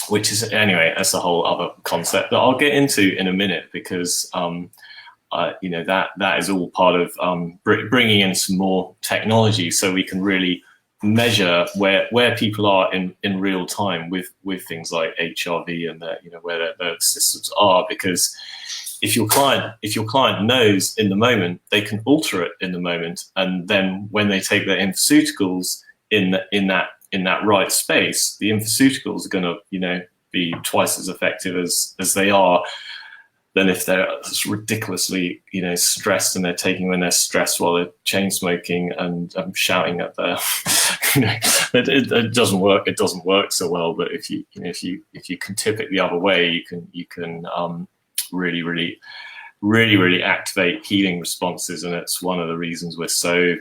Which is, anyway, that's a whole other concept that I'll get into in a minute, because, that is all part of bringing in some more technology so we can really measure where people are in real time with things like HRV and where their systems are. Because if your client knows in the moment, they can alter it in the moment, and then when they take their infoceuticals in that right space, the infoceuticals are going to be twice as effective as they are than if they're ridiculously stressed and they're taking when they're stressed while they're chain smoking and shouting at their it doesn't work. It doesn't work so well. But if you can tip it the other way, you can really activate healing responses, and it's one of the reasons we're so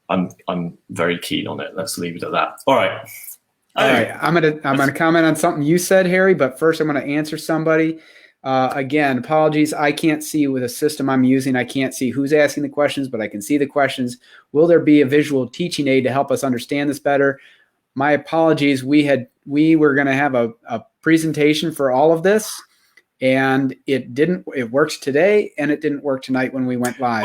I'm very keen on it. Let's leave it at that. All right. All right, I'm gonna comment on something you said, Harry, but first I'm gonna answer somebody. Again, apologies, I can't see with the system I'm using. I can't see who's asking the questions, but I can see the questions. Will there be a visual teaching aid to help us understand this better? My apologies. We were gonna have a presentation for all of this, and it didn't. It worked today, and it didn't work tonight when we went live.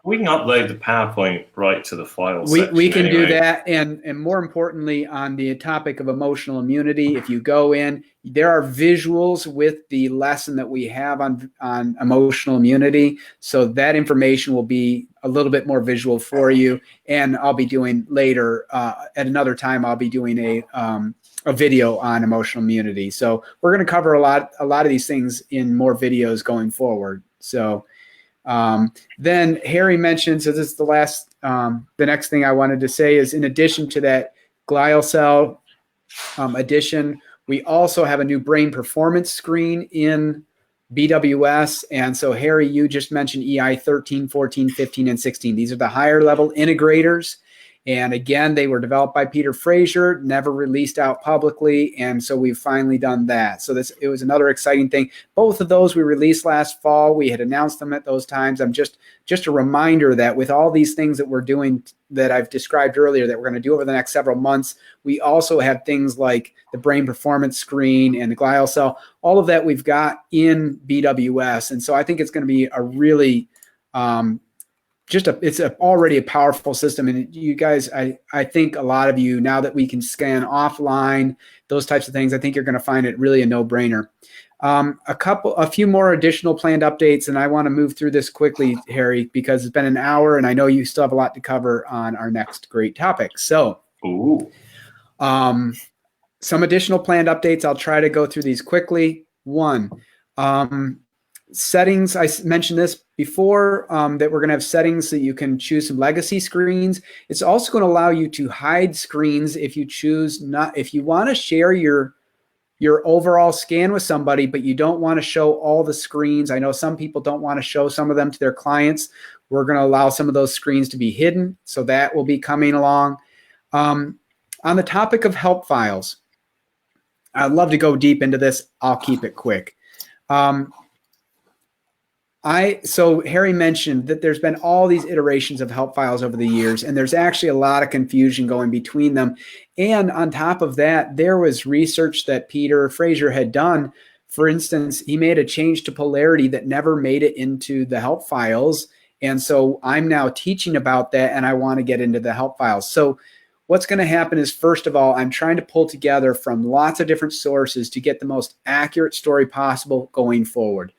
We can upload the PowerPoint right to the file. We can do that, and more importantly, on the topic of emotional immunity, if you go in, there are visuals with the lesson that we have on emotional immunity, so that information will be a little bit more visual for you. And I'll be doing later at another time. I'll be doing a video on emotional immunity. So we're going to cover a lot of these things in more videos going forward. So then Harry mentioned, so this is the next thing I wanted to say is, in addition to that glial cell addition, we also have a new brain performance screen in BWS. And so Harry, you just mentioned EI 13, 14, 15, and 16. These are the higher level integrators. And again, they were developed by Peter Fraser, never released out publicly. And so we've finally done that. So it was another exciting thing. Both of those we released last fall. We had announced them at those times. I'm just a reminder that with all these things that we're doing that I've described earlier that we're going to do over the next several months, we also have things like the brain performance screen and the glial cell, all of that we've got in BWS. And so I think it's going to be a really, already a powerful system. And you guys, I think a lot of you, now that we can scan offline, those types of things, I think you're going to find it really a no-brainer. A few more additional planned updates, and I want to move through this quickly, Harry, because it's been an hour and I know you still have a lot to cover on our next great topic. So, some additional planned updates. I'll try to go through these quickly. One, settings. I mentioned this before, that we're going to have settings so you can choose some legacy screens. It's also going to allow you to hide screens if you choose not. If you want to share your overall scan with somebody, but you don't want to show all the screens. I know some people don't want to show some of them to their clients. We're going to allow some of those screens to be hidden. So that will be coming along. On the topic of help files, I'd love to go deep into this. I'll keep it quick. So Harry mentioned that there's been all these iterations of help files over the years, and there's actually a lot of confusion going between them. And on top of that, there was research that Peter Fraser had done. For instance, he made a change to polarity that never made it into the help files. And so I'm now teaching about that, and I want to get into the help files. So what's going to happen is, first of all, I'm trying to pull together from lots of different sources to get the most accurate story possible going forward.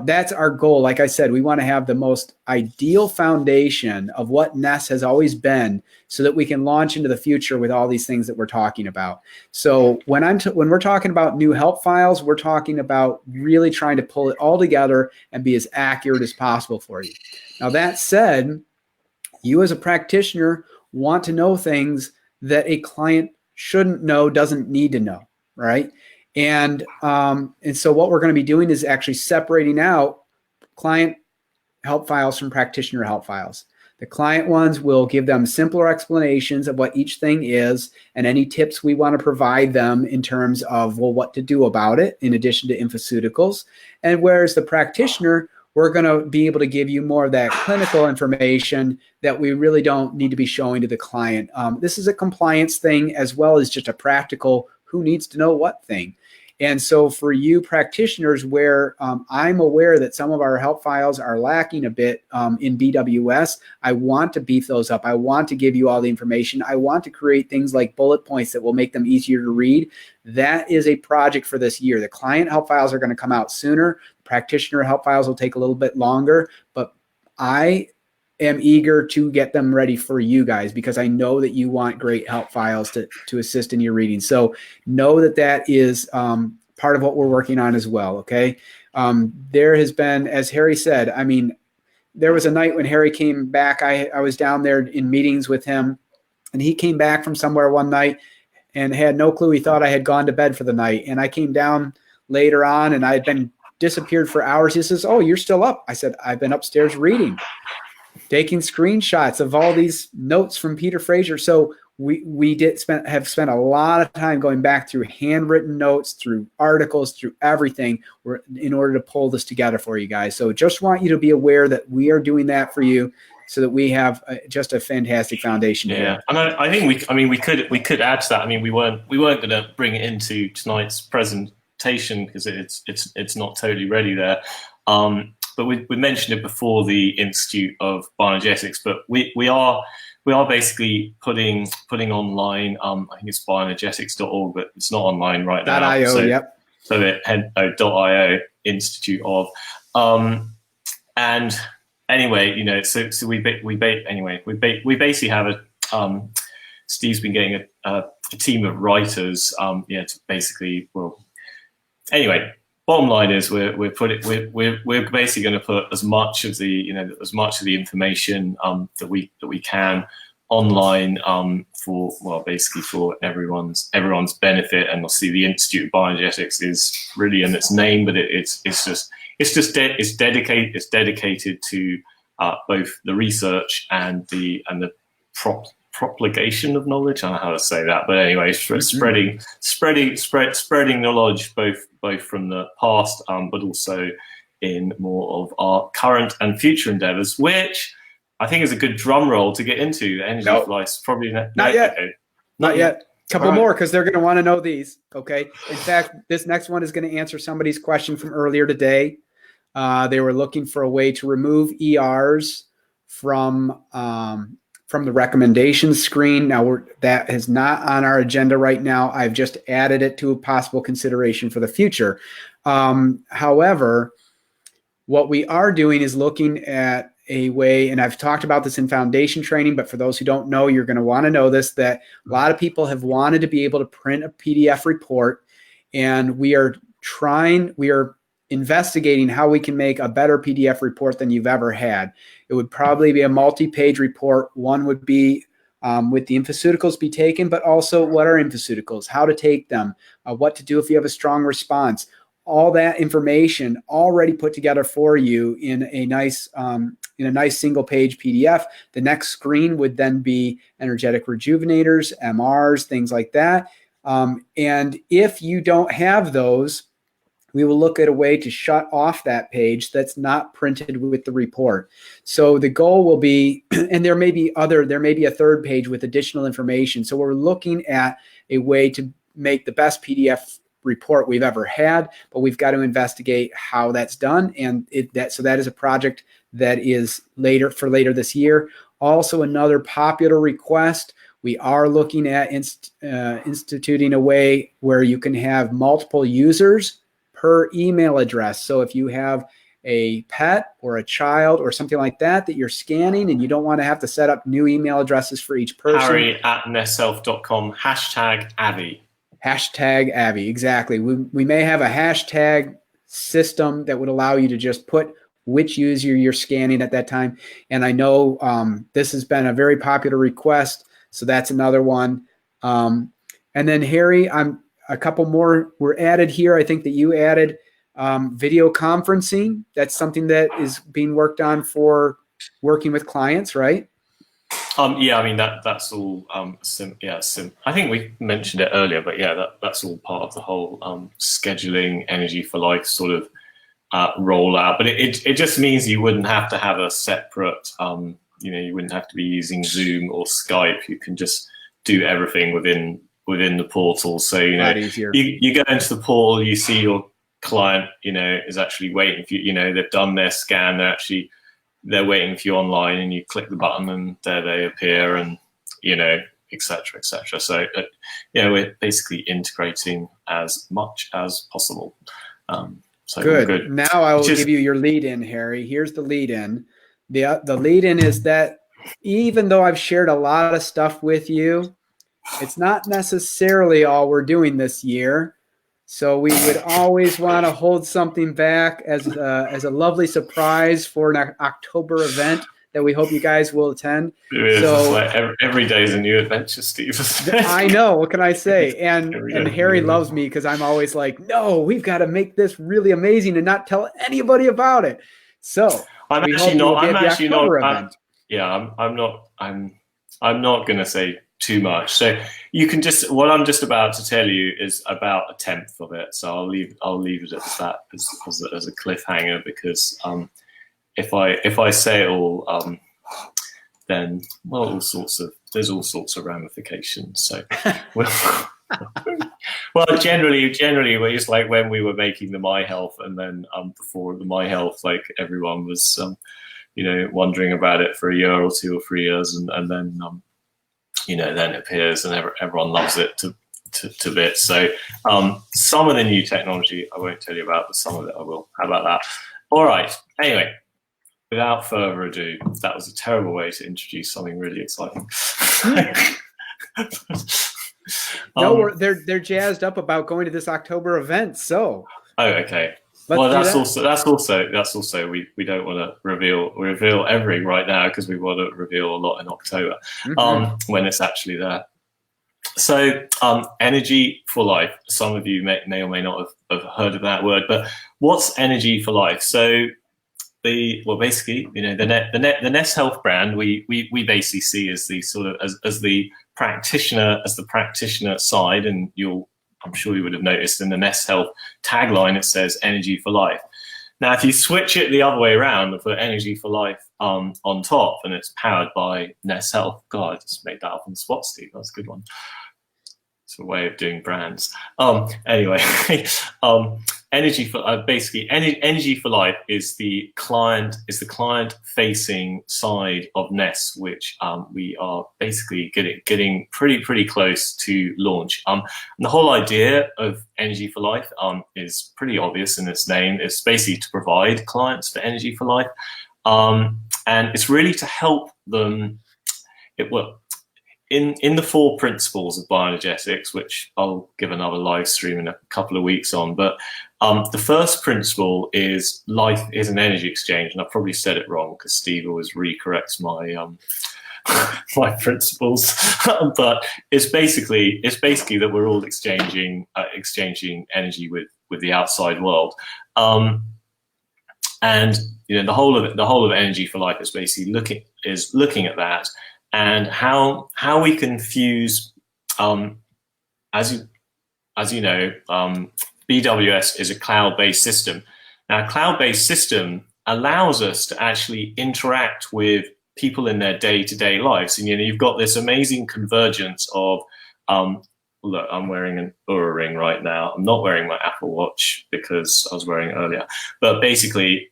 That's our goal. Like I said, we want to have the most ideal foundation of what NES has always been so that we can launch into the future with all these things that we're talking about. So when we're talking about new help files, we're talking about really trying to pull it all together and be as accurate as possible for you. Now, that said, you as a practitioner want to know things that a client shouldn't know, doesn't need to know, right? And so what we're going to be doing is actually separating out client help files from practitioner help files. The client ones will give them simpler explanations of what each thing is and any tips we want to provide them in terms of, well, what to do about it in addition to infoceuticals. And whereas the practitioner, we're going to be able to give you more of that clinical information that we really don't need to be showing to the client. This is a compliance thing as well as just a practical who needs to know what thing. And so for you practitioners, where I'm aware that some of our help files are lacking a bit in BWS, I want to beef those up. I want to give you all the information. I want to create things like bullet points that will make them easier to read. That is a project for this year. The client help files are going to come out sooner. Practitioner help files will take a little bit longer, but I am eager to get them ready for you guys because I know that you want great help files to assist in your reading. So know that that is part of what we're working on as well, okay? There has been, as Harry said, I mean, there was a night when Harry came back. I was down there in meetings with him, and he came back from somewhere one night and had no clue. He thought I had gone to bed for the night. And I came down later on, and I had been disappeared for hours. He says, "Oh, you're still up." I said, "I've been upstairs reading, taking screenshots of all these notes from Peter Fraser." So we have spent a lot of time going back through handwritten notes, through articles, through everything in order to pull this together for you guys. So just want you to be aware that we are doing that for you so that we have just a fantastic foundation. Yeah, here. and I think we could add to that. I mean, we weren't going to bring it into tonight's presentation because it's not totally ready there. But we mentioned it before, the Institute of Bioenergetics, but we are basically putting online. I think it's bioenergetics.org, but it's not online right now. .io, so, yep. So .io, Institute of, and anyway, so we basically have a. Steve's been getting a team of writers, to basically, well, anyway. Bottom line is we're basically going to put as much of the information that we can online for everyone's benefit. And obviously the Institute of Bioenergetics is really in its name, but it's dedicated to both the research and the propagation of knowledge. I don't know how to say that, but anyway, spreading knowledge both from the past, but also in more of our current and future endeavors, which I think is a good drum roll to get into. Energy for Life, probably not yet. Okay. Not yet. Couple more, because they're going to want to know these. Okay. In fact, this next one is going to answer somebody's question from earlier today. They were looking for a way to remove ERs from the recommendations screen. Now, that is not on our agenda right now. I've just added it to a possible consideration for the future. However, what we are doing is looking at a way, and I've talked about this in foundation training, but for those who don't know, you're going to want to know this, that a lot of people have wanted to be able to print a PDF report, and we are investigating how we can make a better PDF report than you've ever had. It would probably be a multi-page report. One would be with the infoceuticals be taken, but also what are infoceuticals, how to take them, what to do if you have a strong response. All that information already put together for you in a nice single-page PDF. The next screen would then be energetic rejuvenators, MRs, things like that. And if you don't have those, we will look at a way to shut off that page that's not printed with the report. So the goal will be, and there may be a third page with additional information. So we're looking at a way to make the best PDF report we've ever had, but we've got to investigate how that's done. And so that is a project that is later this year. Also, another popular request, we are looking at instituting a way where you can have multiple users per email address. So if you have a pet or a child or something like that you're scanning and you don't want to have to set up new email addresses for each person. Harry@neshealth.com, #Avi. #Avi, exactly. We may have a hashtag system that would allow you to just put which user you're scanning at that time. And I know this has been a very popular request, so that's another one. And then Harry, a couple more were added here. I think that you added video conferencing. That's something that is being worked on for working with clients, right? Yeah, I mean that's all I think we mentioned it earlier, but yeah, that's all part of the whole scheduling Energy for Life sort of rollout. But it just means you wouldn't have to have a separate you wouldn't have to be using Zoom or Skype. You can just do everything within the portal. So you go into the portal, you see your client is actually waiting for you. They've done their scan, they're waiting for you online, and you click the button and there they appear, and et cetera. So we're basically integrating as much as possible. So good. Now I will give you your lead in, Harry. Here's the lead in. The lead in is that even though I've shared a lot of stuff with you, it's not necessarily all we're doing this year. So we would always want to hold something back as a lovely surprise for an October event that we hope you guys will attend. So like every day is a new adventure, Steve. I know. What can I say? And Harry loves me because I'm always like, no, we've got to make this really amazing and not tell anybody about it. So I'm not going to say too much. So you can what I'm just about to tell you is about 1/10 of it. So I'll leave it at that as a cliffhanger, because if I say it all, then there's all sorts of ramifications. So well, generally we're just like when we were making the My Health, and then before the My Health, like everyone was wondering about it for a year or 2 or 3 years, and then then it appears and everyone loves it to bits. So some of the new technology I won't tell you about, but some of it I will. How about that? All right. Anyway, without further ado, that was a terrible way to introduce something really exciting. No, they're jazzed up about going to this October event. So. Oh, okay. That's also we don't want to reveal everything right now, because we want to reveal a lot in October when it's actually there. So Energy for Life. Some of you may or may not have heard of that word, but what's Energy for Life? So basically, the NES Health brand, we basically see as the sort of as the practitioner side, and I'm sure you would have noticed in the NES Health tagline it says "Energy for Life." Now, if you switch it the other way around and put "Energy for Life" on top, and it's powered by NES Health. God, I just made that up on the spot, Steve. That's a good one. It's a way of doing brands. Anyway, Energy for Energy for Life is the client facing side of NES, which we are basically getting pretty close to launch. And the whole idea of Energy for Life is pretty obvious in its name. It's basically to provide clients for Energy for Life, and it's really to help them. In the 4 principles of bioenergetics, which I'll give another live stream in a couple of weeks on, but the first principle is life is an energy exchange, and I probably said it wrong because Steve always recorrects my my principles. But it's basically that we're all exchanging energy with the outside world, and the whole of Energy for Life is basically looking at that. And how we can fuse, as you know, BWS is a cloud-based system. Now, a cloud-based system allows us to actually interact with people in their day-to-day lives. And you've got this amazing convergence of, look, I'm wearing an Oura ring right now. I'm not wearing my Apple Watch because I was wearing it earlier. But basically,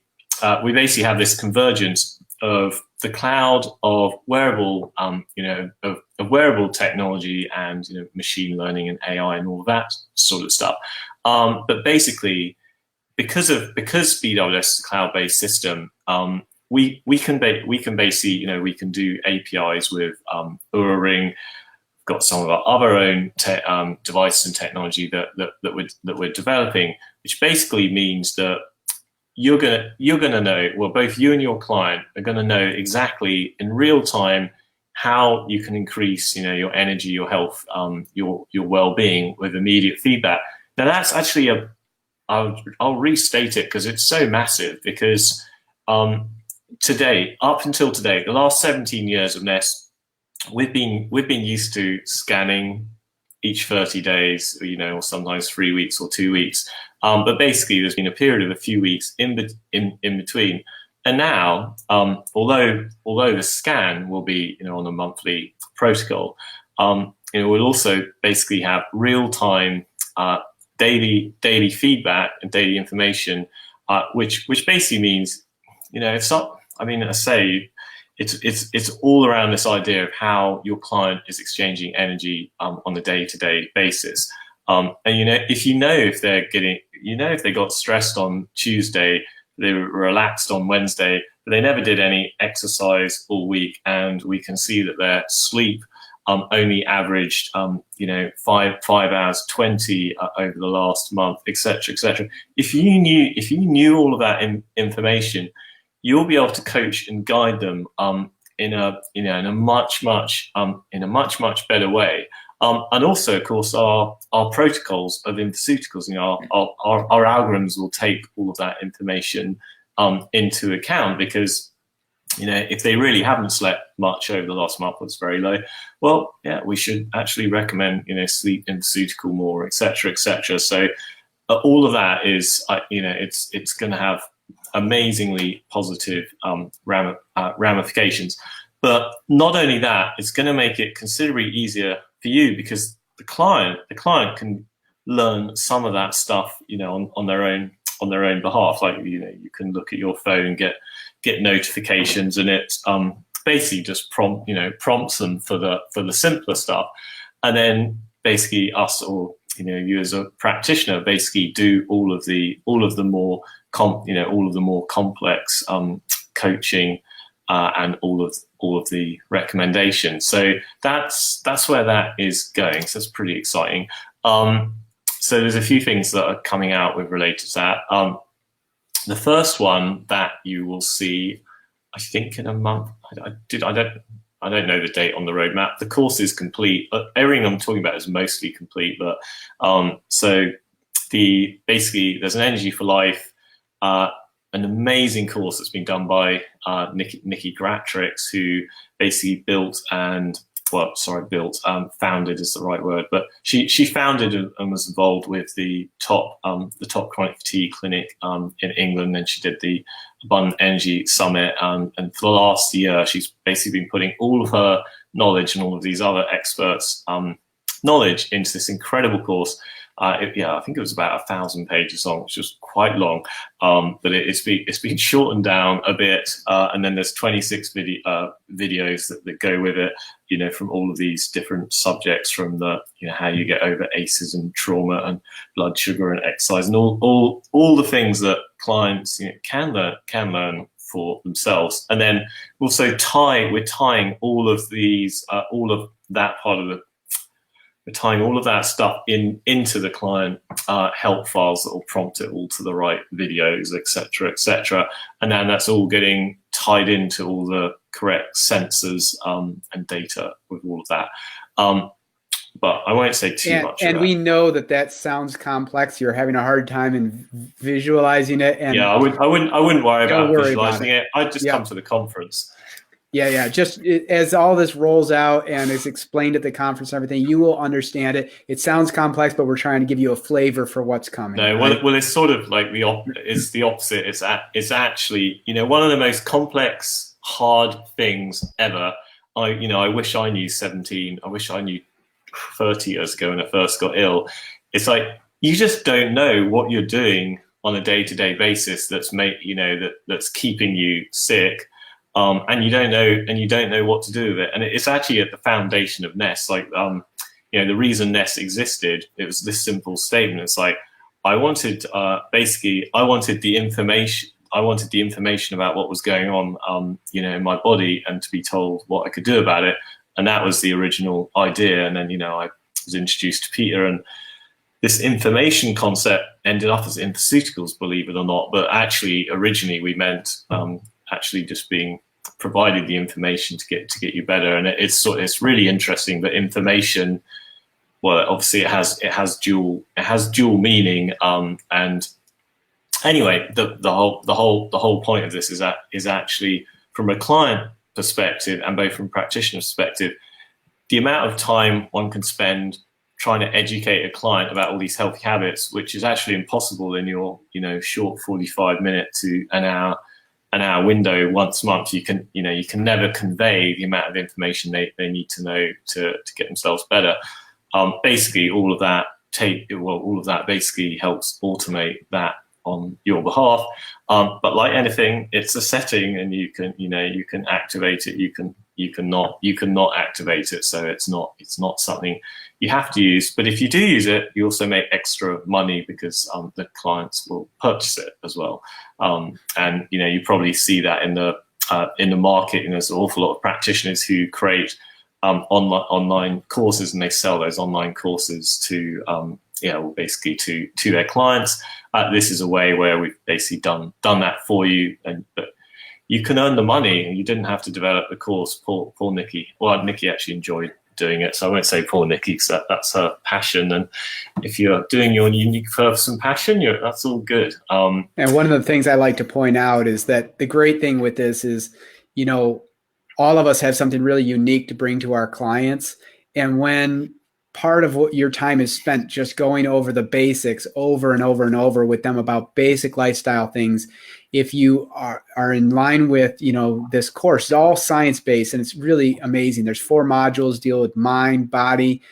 we basically have this convergence of the cloud of wearable, of wearable technology and machine learning and AI and all that sort of stuff. But basically, because BWS is a cloud-based system, we can basically we can do APIs with Oura Ring. Got some of our other own devices and technology that we're developing, which basically means that you're gonna know, well, both you and your client are gonna know exactly in real time how you can increase, your energy, your health, your well-being with immediate feedback. Now that's actually I'll restate it because it's so massive. Because up until today, the last 17 years of NES, we've been used to scanning each 30 days, or sometimes 3 weeks or 2 weeks. But basically, there's been a period of a few weeks in between. And now, although the scan will be on a monthly protocol, we'll also basically have real-time daily feedback and daily information, which basically means it's not. I mean, I say it's all around this idea of how your client is exchanging energy on a day-to-day basis. And if they're getting, if they got stressed on Tuesday, they were relaxed on Wednesday, but they never did any exercise all week, and we can see that their sleep only averaged 5 hours 20 over the last month, etc., etc. If you knew all of that information, you'll be able to coach and guide them in a much better way. And also, of course, our protocols of nutraceuticals, our algorithms will take all of that information into account, because if they really haven't slept much over the last month, or it's very low, well, yeah, we should actually recommend sleep nutraceutical more, etc., etc. So all of that is it's going to have amazingly positive ramifications. But not only that, it's going to make it considerably easier for you, because the client can learn some of that stuff on their own behalf. Like you can look at your phone and get notifications, and it basically just prompts them for the simpler stuff, and then basically us, or you as a practitioner, basically do all of the more complex coaching and all of the recommendations. So that's where that is going. So it's pretty exciting. So there's a few things that are coming out with related to that. The first one that you will see, I think in a month. I don't know the date on the roadmap. The course is complete. Everything I'm talking about is mostly complete. But so basically there's an Energy for Life an amazing course that's been done by Nikki Gratrix, who basically founded is the right word, but she founded and was involved with the top chronic fatigue clinic in England. And she did the Abundant Energy Summit, and for the last year, she's basically been putting all of her knowledge and all of these other experts' knowledge into this incredible course. I think it was about 1,000 pages long, which was quite long, but it's been shortened down a bit, and then there's 26 videos that go with it, from all of these different subjects, from the how you get over ACEs and trauma and blood sugar and exercise and all the things that clients can learn for themselves. And then also we're tying all of these we're tying all of that stuff into the client help files that will prompt it all to the right videos, etc. And then that's all getting tied into all the correct sensors and data with all of that. But I won't say too much. And we know that sounds complex. You're having a hard time in visualizing it. And I wouldn't worry about visualizing it. I'd just come to the conference. Yeah. Just as all this rolls out and is explained at the conference and everything, you will understand it. It sounds complex, but we're trying to give you a flavor for what's coming. No, right? Well, it's sort of like the opposite. It's actually, one of the most complex, hard things ever. I wish I knew 17. I wish I knew 30 years ago when I first got ill. It's like, you just don't know what you're doing on a day-to-day basis that's that's keeping you sick. And you don't know what to do with it. And it's actually at the foundation of NES. Like, the reason NES existed, it was this simple statement. It's like, I wanted the information about what was going on, in my body, and to be told what I could do about it. And that was the original idea. And then, I was introduced to Peter, and this information concept ended up as infoceuticals, believe it or not. But actually, originally we meant actually just being provided the information to get you better. And it's really interesting. But information, well, obviously it has dual meaning. And anyway, the whole point of this is actually from a client perspective and both from a practitioner perspective, the amount of time one can spend trying to educate a client about all these healthy habits, which is actually impossible in your short 45-minute to an hour window once a month. You can never convey the amount of information they need to know to get themselves better. Basically, all of that basically helps automate that on your behalf. But like anything, it's a setting, and you can activate it. You cannot activate it. So it's not something you have to use. But if you do use it, you also make extra money because the clients will purchase it as well. And you probably see that in the market. There's an awful lot of practitioners who create online courses, and they sell those online courses to basically to their clients. This is a way where we've basically done that for you, but you can earn the money, and you didn't have to develop the course. Poor Nikki. Well, Nikki actually enjoyed doing it, so I won't say poor Nikki, because that's her passion. And if you're doing your unique purpose and passion, that's all good. And one of the things I like to point out is that the great thing with this is, all of us have something really unique to bring to our clients. And when part of what your time is spent just going over the basics over and over and over with them about basic lifestyle things, if you are in line with, this course, it's all science-based, and it's really amazing. There's 4 modules, deal with mind, body,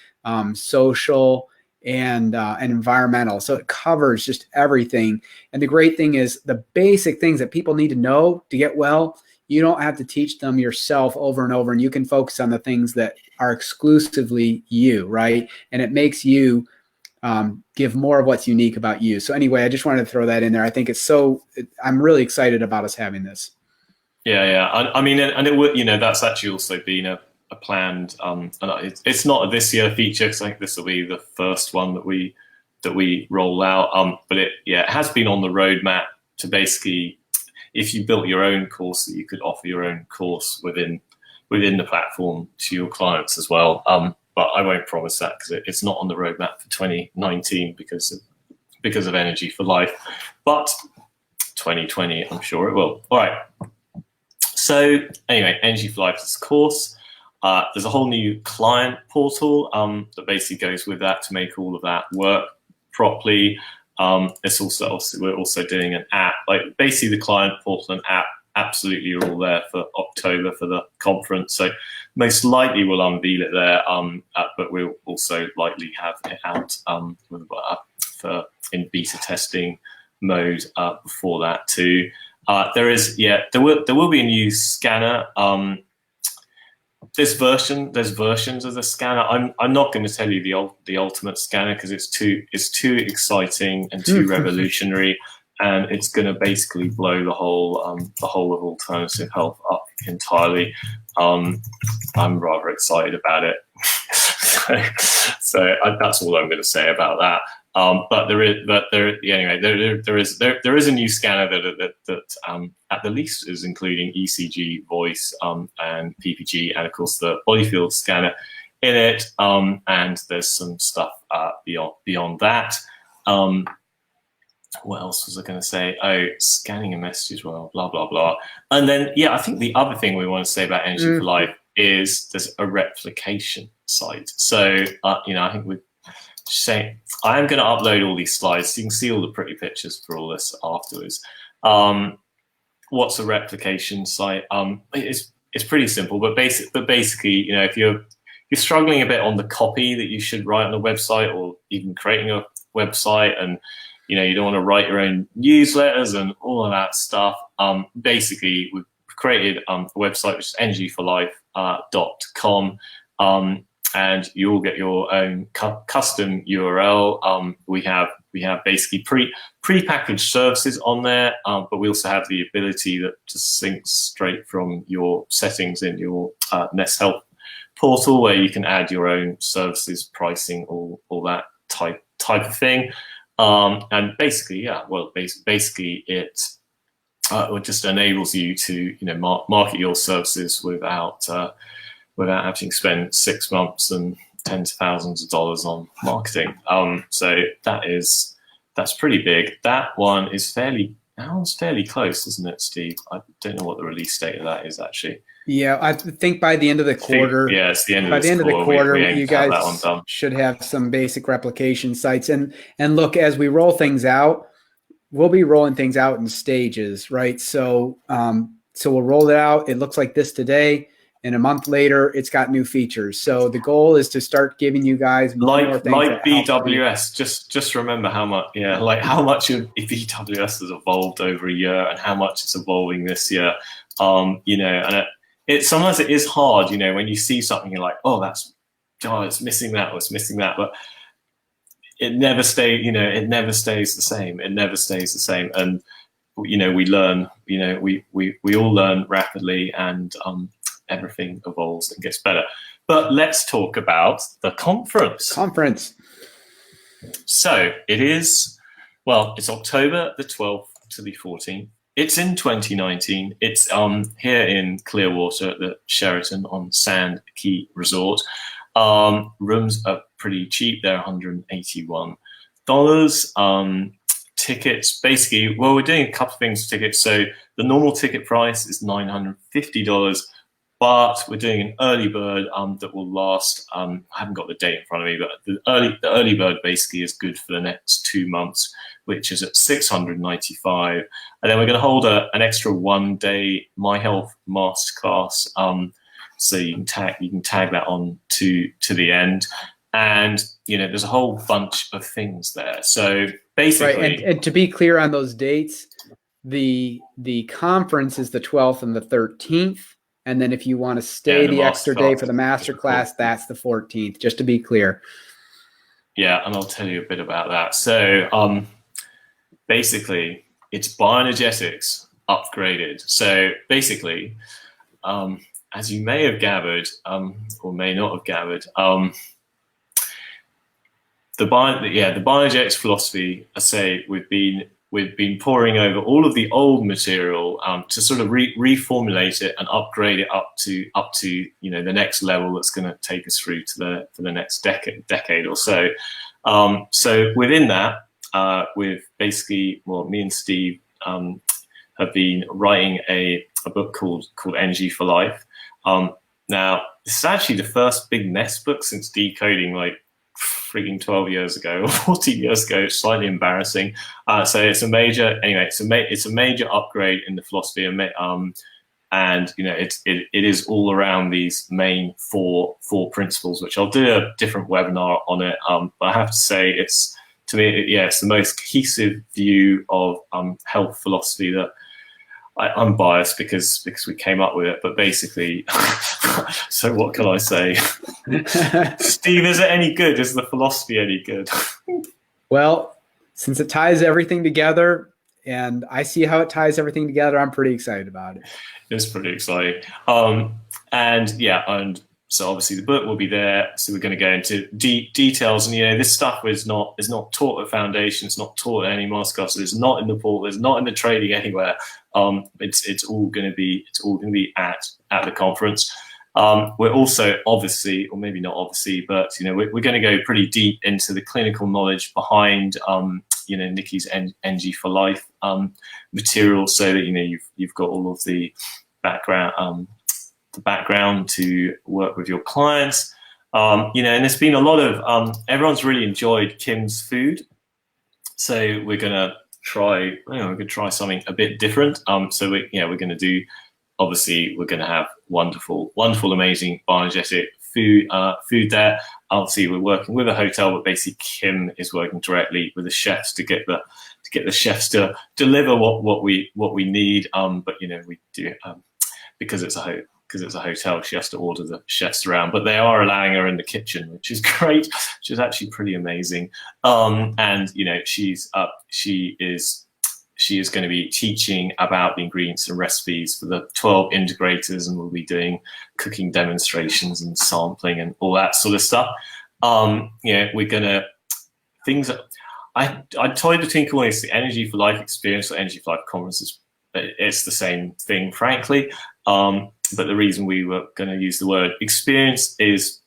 social, and environmental. So it covers just everything. And the great thing is the basic things that people need to know to get well, you don't have to teach them yourself over and over, and you can focus on the things that are exclusively you, right? And it makes you give more of what's unique about you. So anyway, I just wanted to throw that in there. I think I'm really excited about us having this. Yeah. I mean, and it would, that's actually also been a planned, and it's not a this year feature, because I think this will be the first one that we roll out. But it has been on the roadmap to basically, if you built your own course, that you could offer your own course within the platform to your clients as well. But I won't promise that, because it's not on the roadmap for 2019 because of Energy for Life. But 2020, I'm sure it will. All right. So anyway, Energy for Life is a course. There's a whole new client portal that basically goes with that to make all of that work properly. It's also we're also doing an app. Like basically the client portal and app absolutely are all there for October for the conference. So most likely we'll unveil it there, but we'll also likely have it out in beta testing mode before that too. There will be a new scanner. There's versions of the scanner. I'm not going to tell you the ultimate scanner because it's too exciting and too revolutionary, and it's going to basically blow the whole of alternative health up entirely. I'm rather excited about it. so that's all I'm going to say about that. But there is a new scanner that at the least is including ECG, voice, and PPG, and of course the body field scanner in it. And there's some stuff beyond that. What else was I going to say? Oh, scanning a message as well, blah, blah, blah. And then, I think the other thing we want to say about Energy for Life is there's a replication site. So, I think we're saying, I am going to upload all these slides so you can see all the pretty pictures for all this afterwards. What's a replication site? It's pretty simple, but basically, if you're struggling a bit on the copy that you should write on a website or even creating a website and you don't want to write your own newsletters and all of that stuff. Basically, we've created a website which is energyforlife.com, and you'll get your own custom URL. We have basically pre-packaged services on there, but we also have the ability that just syncs straight from your settings in your NES Health portal, where you can add your own services, pricing, all that type of thing. And basically, basically it just enables you to, market your services without having to spend 6 months and tens of thousands of dollars on marketing. So that's pretty big. That one is fairly close, isn't it, Steve? I don't know what the release date of that is actually. Yeah, I think by the end of the quarter. Yeah, it's the end of by the end of the quarter, you guys that one done. should have some basic replication sites. And look, as we roll things out, we'll be rolling things out in stages, right? So we'll roll it out. It looks like this today, and a month later, it's got new features. So the goal is to start giving you guys more things like BWS. Just remember how much of BWS has evolved over a year, and how much it's evolving this year. And sometimes it is hard, when you see something, you're like, it's missing that, or it's missing that, but it never stays the same. It never stays the same. And, we learn, we all learn rapidly, and everything evolves and gets better. But let's talk about the conference. So it is, it's October the 12th to the 14th. It's in 2019. It's here in Clearwater at the Sheraton on Sand Key Resort. Rooms are pretty cheap. They're $181. Tickets, basically, we're doing a couple of things for tickets. So the normal ticket price is $950, but we're doing an early bird that will last. I haven't got the date in front of me, but the early bird basically is good for the next 2 months, which is at $695. And then we're going to hold an extra 1-day My Health Masterclass. So you can tag that on to the end. And, there's a whole bunch of things there. So basically. Right. And to be clear on those dates, the conference is the 12th and the 13th. And then if you want to stay the extra day for the masterclass, that's the 14th, just to be clear. Yeah, and I'll tell you a bit about that. So basically, it's bioenergetics upgraded. So basically, as you may have gathered, or may not have gathered, the bioenergetics philosophy, I say, we've been pouring over all of the old material to sort of reformulate it and upgrade it up to the next level that's going to take us through to the next decade or so. So within that, with basically, me and Steve have been writing a book called Energy for Life. Now, this is actually the first big NES book since Decoding, like freaking 12 years ago or 14 years ago. It's slightly embarrassing. So it's a major, anyway, it's a major upgrade in the philosophy. And you know, it is all around these main four principles, which I'll do a different webinar on it. But I have to say, it's the most cohesive view of health philosophy that I'm biased because we came up with it. But basically, so what can I say? Steve, is it any good? Is the philosophy any good? Well, since it ties everything together, and I see how it ties everything together, I'm pretty excited about it. It's pretty exciting. And so obviously the book will be there. So we're going to go into details. And, you know, this stuff is not taught at Foundation. It's not taught at any masterclass. It's not in the portal. It's not in the training anywhere. It's all going to be at the conference. We're also obviously, or maybe not obviously, but, you know, we're going to go pretty deep into the clinical knowledge behind, you know, Nikki's Energy for Life material, so that, you know, you've got all of the background to work with your clients. You know, and there's been a lot of everyone's really enjoyed Kim's food, so we're gonna try something a bit different. So we're going to do. Obviously, we're going to have wonderful, amazing bioenergetic food there. Obviously, we're working with a hotel, but basically Kim is working directly with the chefs to get the chefs to deliver what we need. But, you know, we do because it's a hotel, she has to order the chefs around. But they are allowing her in the kitchen, which is great. Which is actually pretty amazing. And, you know, she is going to be teaching about the ingredients and recipes for the 12 integrators, and we'll be doing cooking demonstrations and sampling and all that sort of stuff. You know, we're going to things that I toyed between calling this the Energy for Life experience or Energy for Life conferences. It's the same thing, frankly. But the reason we were going to use the word experience is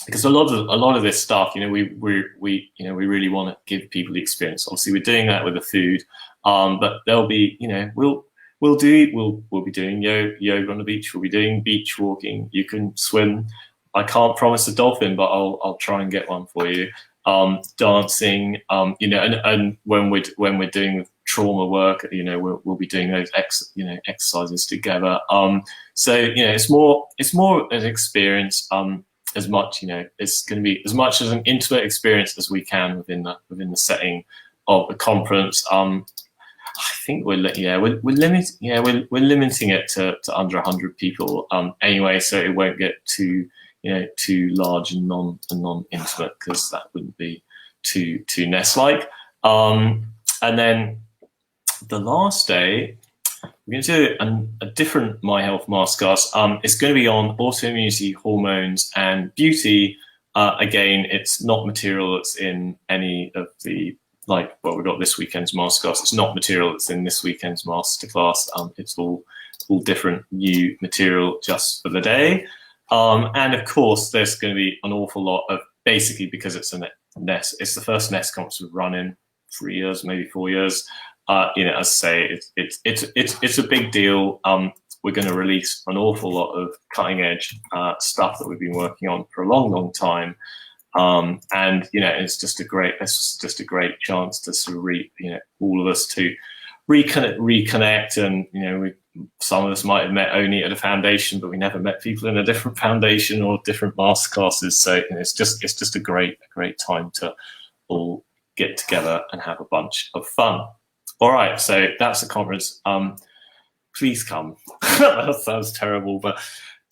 because a lot of this stuff, you know, we really want to give people the experience. Obviously, we're doing that with the food. But there'll be, you know, we'll be doing yoga on the beach. We'll be doing beach walking. You can swim. I can't promise a dolphin, but I'll try and get one for you. Dancing, you know, and when we're doing trauma work, you know, we'll be doing those exercises together. So, you know, it's more an experience. As much, you know, it's going to be as much as an intimate experience as we can within the setting of the conference. I think we're limiting it to under 100 people anyway, so it won't get too large and non-intimate, because that wouldn't be too NES-like. And then the last day, we're going to do a different My Health Masterclass. It's going to be on autoimmunity, hormones, and beauty. Again, it's not material that's in any of the we've got this weekend's masterclass. It's not material that's in this weekend's masterclass. It's all different new material just for the day. And of course, there's going to be an awful lot of, basically because it's a NES. It's the first NES conference we've run in 3 years, maybe 4 years. You know, as I say, it's a big deal. We're going to release an awful lot of cutting edge stuff that we've been working on for a long time. And, you know, it's just a great chance to sort of all of us to reconnect. And, you know, some of us might have met only at a foundation, but we never met people in a different foundation or different masterclasses. So, you know, it's just a great time to all get together and have a bunch of fun. All right. So that's the conference. Please come. That sounds terrible, but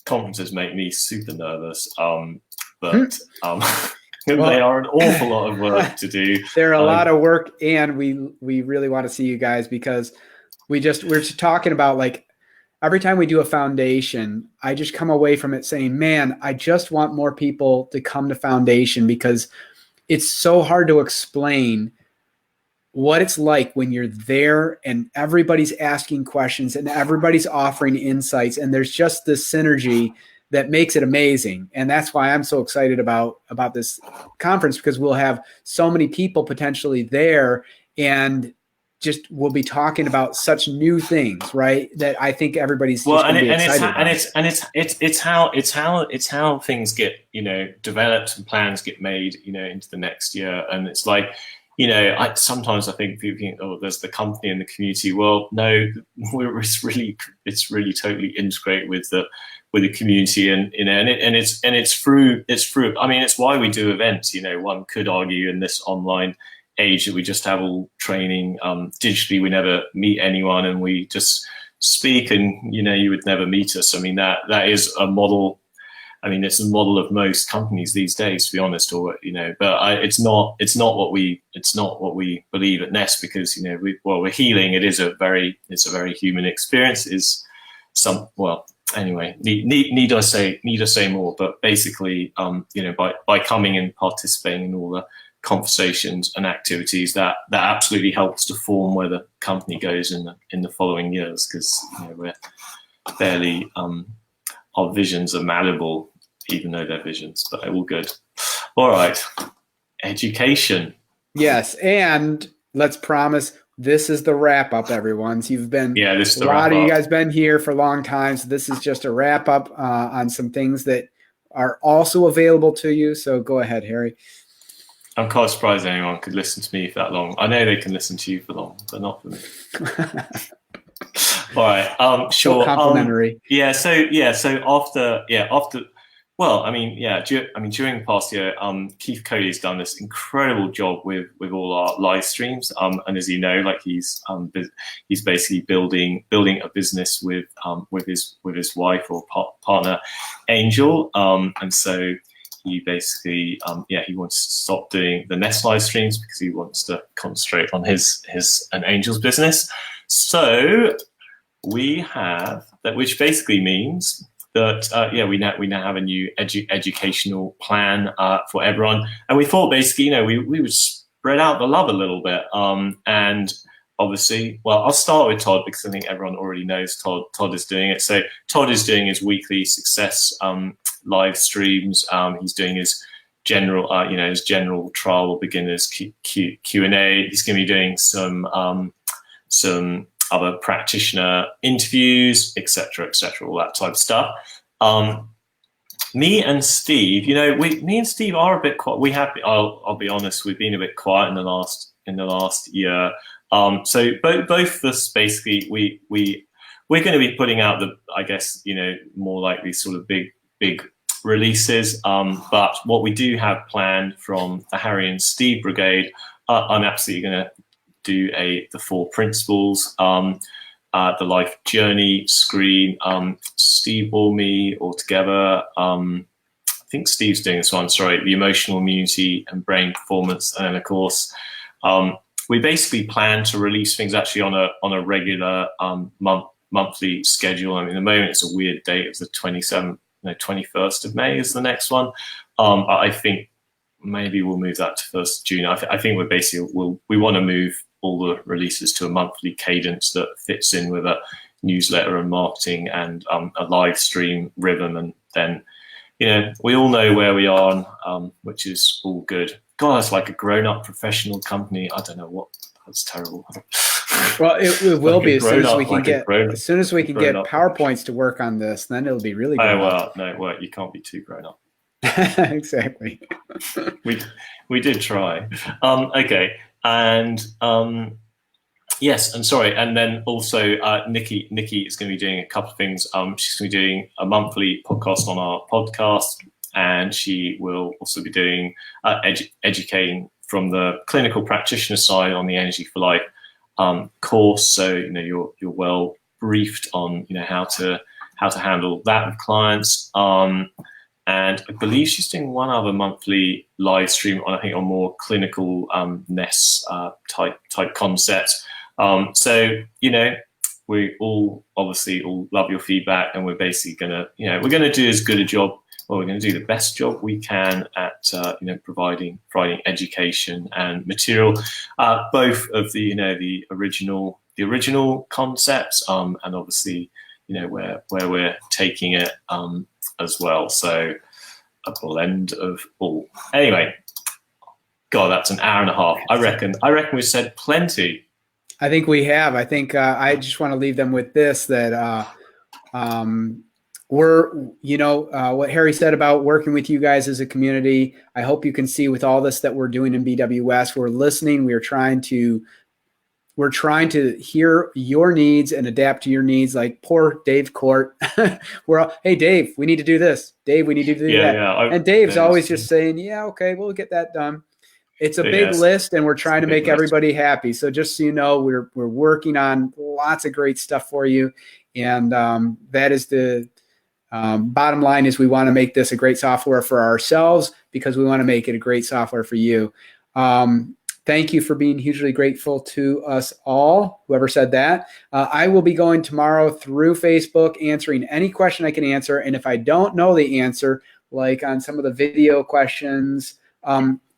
conferences make me super nervous. But they are an awful lot of work to do. They're a lot of work, and we really want to see you guys, because we're just talking about, like, every time we do a foundation, I just come away from it saying, man, I just want more people to come to foundation, because it's so hard to explain what it's like when you're there and everybody's asking questions and everybody's offering insights, and there's just this synergy that makes it amazing. And that's why I'm so excited about this conference, because we'll have so many people potentially there. And just will be talking about such new things, right? That I think everybody's just going to be excited about. It's how things get, you know, developed and plans get made, you know, into the next year. And it's like, you know, sometimes I think people think, oh, there's the company and the community. Well, no, it's really totally integrated with the community, and you know, and it's through. I mean, it's why we do events. You know, one could argue in this online age that we just have all training digitally. We never meet anyone, and we just speak, and you know, you would never meet us. I mean, that is a model. I mean, it's a model of most companies these days, to be honest, or you know, but it's not what we believe at NES, because you know, we're healing. It's a very human experience. Anyway, need I say more? But basically, you know, by coming and participating in all the conversations and activities, that absolutely helps to form where the company goes in the following years, because you know, we're fairly our visions are malleable, even though they're visions, but they're all good. All right, education. Yes, and let's promise this is the wrap up, everyone. So you've been a lot of you guys been here for a long time, so this is just a wrap up on some things that are also available to you. So go ahead, Harry. I'm quite surprised anyone could listen to me for that long. I know they can listen to you for long, but not for me. All right. Sure. So complimentary. So after. Well, I mean, during the past year, Keith Cody's done this incredible job with all our live streams. And as you know, like he's basically building a business with his wife or partner, Angel. And so he basically, he wants to stop doing the NES live streams because he wants to concentrate on his and Angel's business. So we have that, which basically means that we now have a new educational plan for everyone, and we thought basically, you know, we would spread out the love a little bit, and obviously, well, I'll start with Todd because I think everyone already knows Todd is doing it. So Todd is doing his weekly success live streams. He's doing his general trial or beginners Q&A. He's going to be doing some other practitioner interviews, etc., all that type of stuff. Me and Steve, you know, me and Steve are a bit quiet. I'll be honest, we've been a bit quiet in the last year. So both of us basically, we're going to be putting out I guess, you know, more like these sort of big releases. But what we do have planned from the Harry and Steve brigade, I'm absolutely going to do the 4 principles, the life journey screen, Steve or me all together. I think Steve's doing this one, sorry, the emotional immunity and brain performance. And then of course, we basically plan to release things actually on a regular monthly schedule. I mean, at the moment it's a weird date. It's the 21st of May is the next one. I think maybe we'll move that to 1st of June. I think we're basically, we want to move all the releases to a monthly cadence that fits in with a newsletter and marketing and a live stream rhythm. And then, you know, we all know where we are, which is all good. God, it's like a grown-up professional company. I don't know what. That's terrible. Well, it will be as soon as we can get PowerPoints to work on this. Then it'll be really good. Oh well, no, well, you can't be too grown up. Exactly. we did try. Okay, and yes, and sorry, and then also Nikki is going to be doing a couple of things. She's going to be doing a monthly podcast on our podcast, and she will also be doing educating from the clinical practitioner side on the Energy for Life course. So you know you're well briefed on, you know, how to handle that with clients. And I believe she's doing one other monthly live stream on, I think, on more clinical NES type concepts. So, you know, we all obviously all love your feedback, and we're basically we're gonna do as good a job, or we're gonna do the best job we can at providing education and material, both of the original concepts, and obviously, you know, where we're taking it as well. So a blend of all. Anyway, God, that's an hour and a half. I reckon we said plenty. I think we have. I think I just want to leave them with this, that we're, what Harry said about working with you guys as a community. I hope you can see with all this that we're doing in BWS, we're listening. We're trying to hear your needs and adapt to your needs. Like poor Dave Court. Hey, Dave, we need to do this. Dave, we need to do that. Yeah. And Dave's always just saying, yeah, okay, we'll get that done. It's a big list, and we're trying to make everybody happy. So just so you know, we're working on lots of great stuff for you. And that is the bottom line, is we want to make this a great software for ourselves because we want to make it a great software for you. Thank you for being hugely grateful to us all, whoever said that. I will be going tomorrow through Facebook, answering any question I can answer. And if I don't know the answer, like on some of the video questions,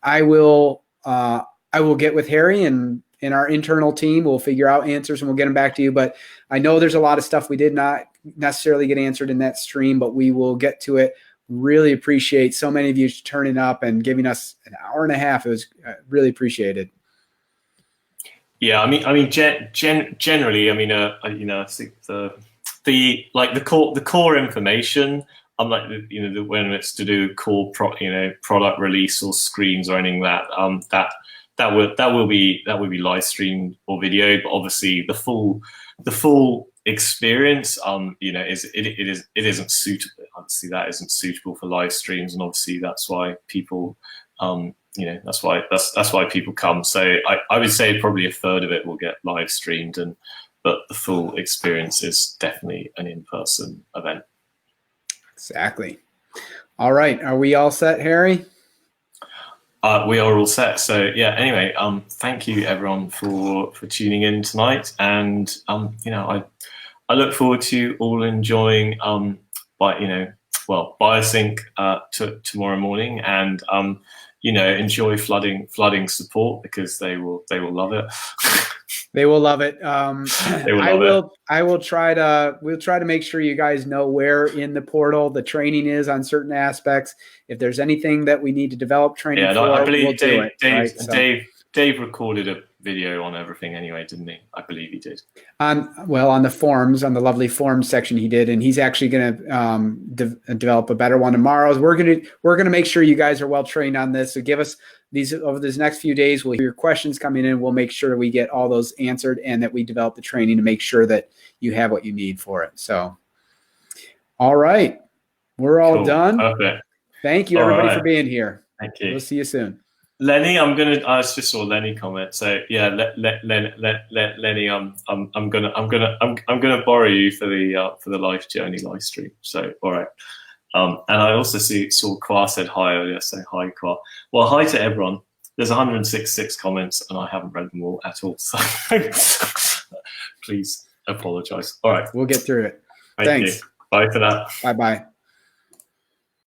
I will get with Harry and our internal team. We'll figure out answers and we'll get them back to you. But I know there's a lot of stuff we did not necessarily get answered in that stream, but we will get to it. Really appreciate so many of you turning up and giving us an hour and a half. It was really appreciated. Yeah, I mean, generally, I mean, I think the core information. Unlike when it's to do core product release or screens or anything that will be live streamed or video, but obviously the full experience it isn't suitable. Obviously that isn't suitable for live streams, and obviously that's why people that's why people come. So I would say probably a third of it will get live streamed, but the full experience is definitely an in-person event. Exactly. All right. Are we all set, Harry? We are all set. So yeah, anyway, thank you everyone for tuning in tonight. And I look forward to all enjoying BioSync tomorrow morning, and enjoy flooding support, because they will love it. They will love it. We'll try to make sure you guys know where in the portal the training is on certain aspects. If there's anything that we need to develop training for, I believe we'll do it. Dave recorded a video on everything anyway, didn't he? I believe he did. On the forums, on the lovely forums section, he did, and he's actually going to develop a better one tomorrow. We're going to make sure you guys are well trained on this. So give us these over these next few days. We'll hear your questions coming in. We'll make sure we get all those answered, and that we develop the training to make sure that you have what you need for it. So, all right, we're all done. Perfect. Thank you, everybody, for being here. Thank you. We'll see you soon. Lenny, I just saw Lenny comment. So yeah, Lenny, I'm gonna borrow you for the Life Journey live stream. So all right. And I also saw Kwa said hi earlier. So hi, Kwa. Well, hi to everyone. There's 166 comments, and I haven't read them all at all. So please apologize. All right, we'll get through it. Thanks. Bye for now. Bye.